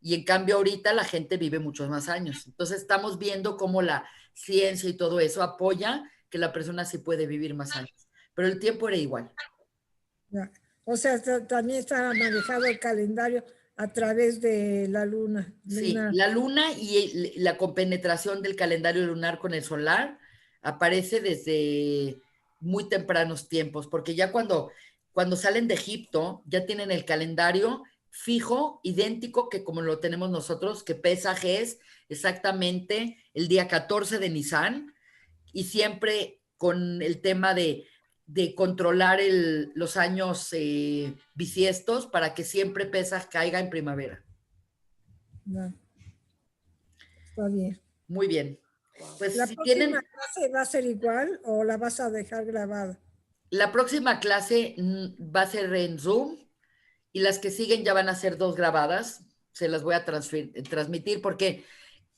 Y en cambio ahorita la gente vive muchos más años. Entonces estamos viendo cómo la ciencia y todo eso apoya que la persona sí puede vivir más años. Pero el tiempo era igual. Ya. O sea, también estaba manejado el calendario a través de la luna, Sí, lunar. la luna y la compenetración del calendario lunar con el solar aparece desde muy tempranos tiempos, porque ya cuando salen de Egipto ya tienen el calendario fijo, idéntico que como lo tenemos nosotros, que Pesaj es exactamente el día 14 de Nisan y siempre con el tema de controlar los años bisiestos para que siempre Pesaj caiga en primavera. Ya, está bien. Muy bien. Pues ¿La si próxima tienen, clase va a ser igual o la vas a dejar grabada? La próxima clase va a ser en Zoom y las que siguen ya van a ser 2 grabadas. Se las voy a transmitir porque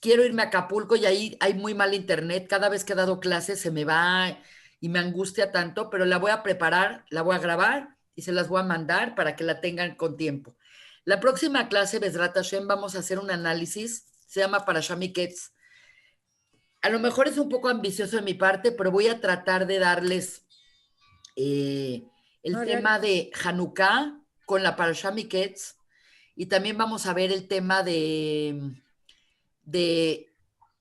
quiero irme a Acapulco y ahí hay muy mal internet. Cada vez que he dado clases se me va y me angustia tanto, pero la voy a preparar, la voy a grabar y se las voy a mandar para que la tengan con tiempo. La próxima clase, Bezrat Hashem, vamos a hacer un análisis, se llama Parashah Miketz. A lo mejor es un poco ambicioso de mi parte, pero voy a tratar de darles el tema de Hanukkah con la Parashah Miketz y también vamos a ver el tema de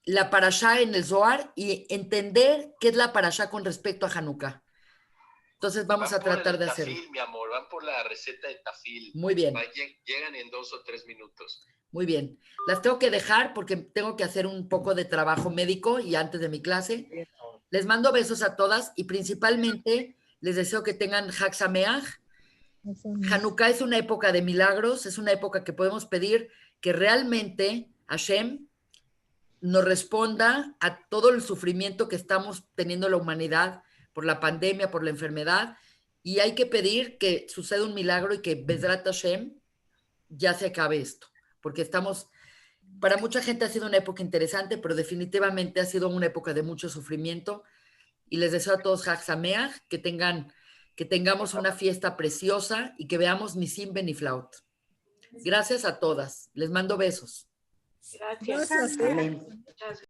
la Parashá en el Zohar y entender qué es la Parashá con respecto a Hanukkah. Entonces vamos a tratar de hacerlo. Mi amor, van por la receta de tafil. Muy bien. Llegan en 2 o 3 minutos. Muy bien. Las tengo que dejar porque tengo que hacer un poco de trabajo médico y antes de mi clase. Les mando besos a todas y principalmente les deseo que tengan Hag Sameach. Hanukkah es una época de milagros, es una época que podemos pedir que realmente Hashem nos responda a todo el sufrimiento que estamos teniendo la humanidad por la pandemia, por la enfermedad, y hay que pedir que suceda un milagro y que Bezrat Hashem ya se acabe esto, porque estamos, para mucha gente ha sido una época interesante, pero definitivamente ha sido una época de mucho sufrimiento, y les deseo a todos Hag Sameach, que tengamos una fiesta preciosa y que veamos Nisim Beniflaut. Gracias a todas, les mando besos. Gracias. Gracias. Amén.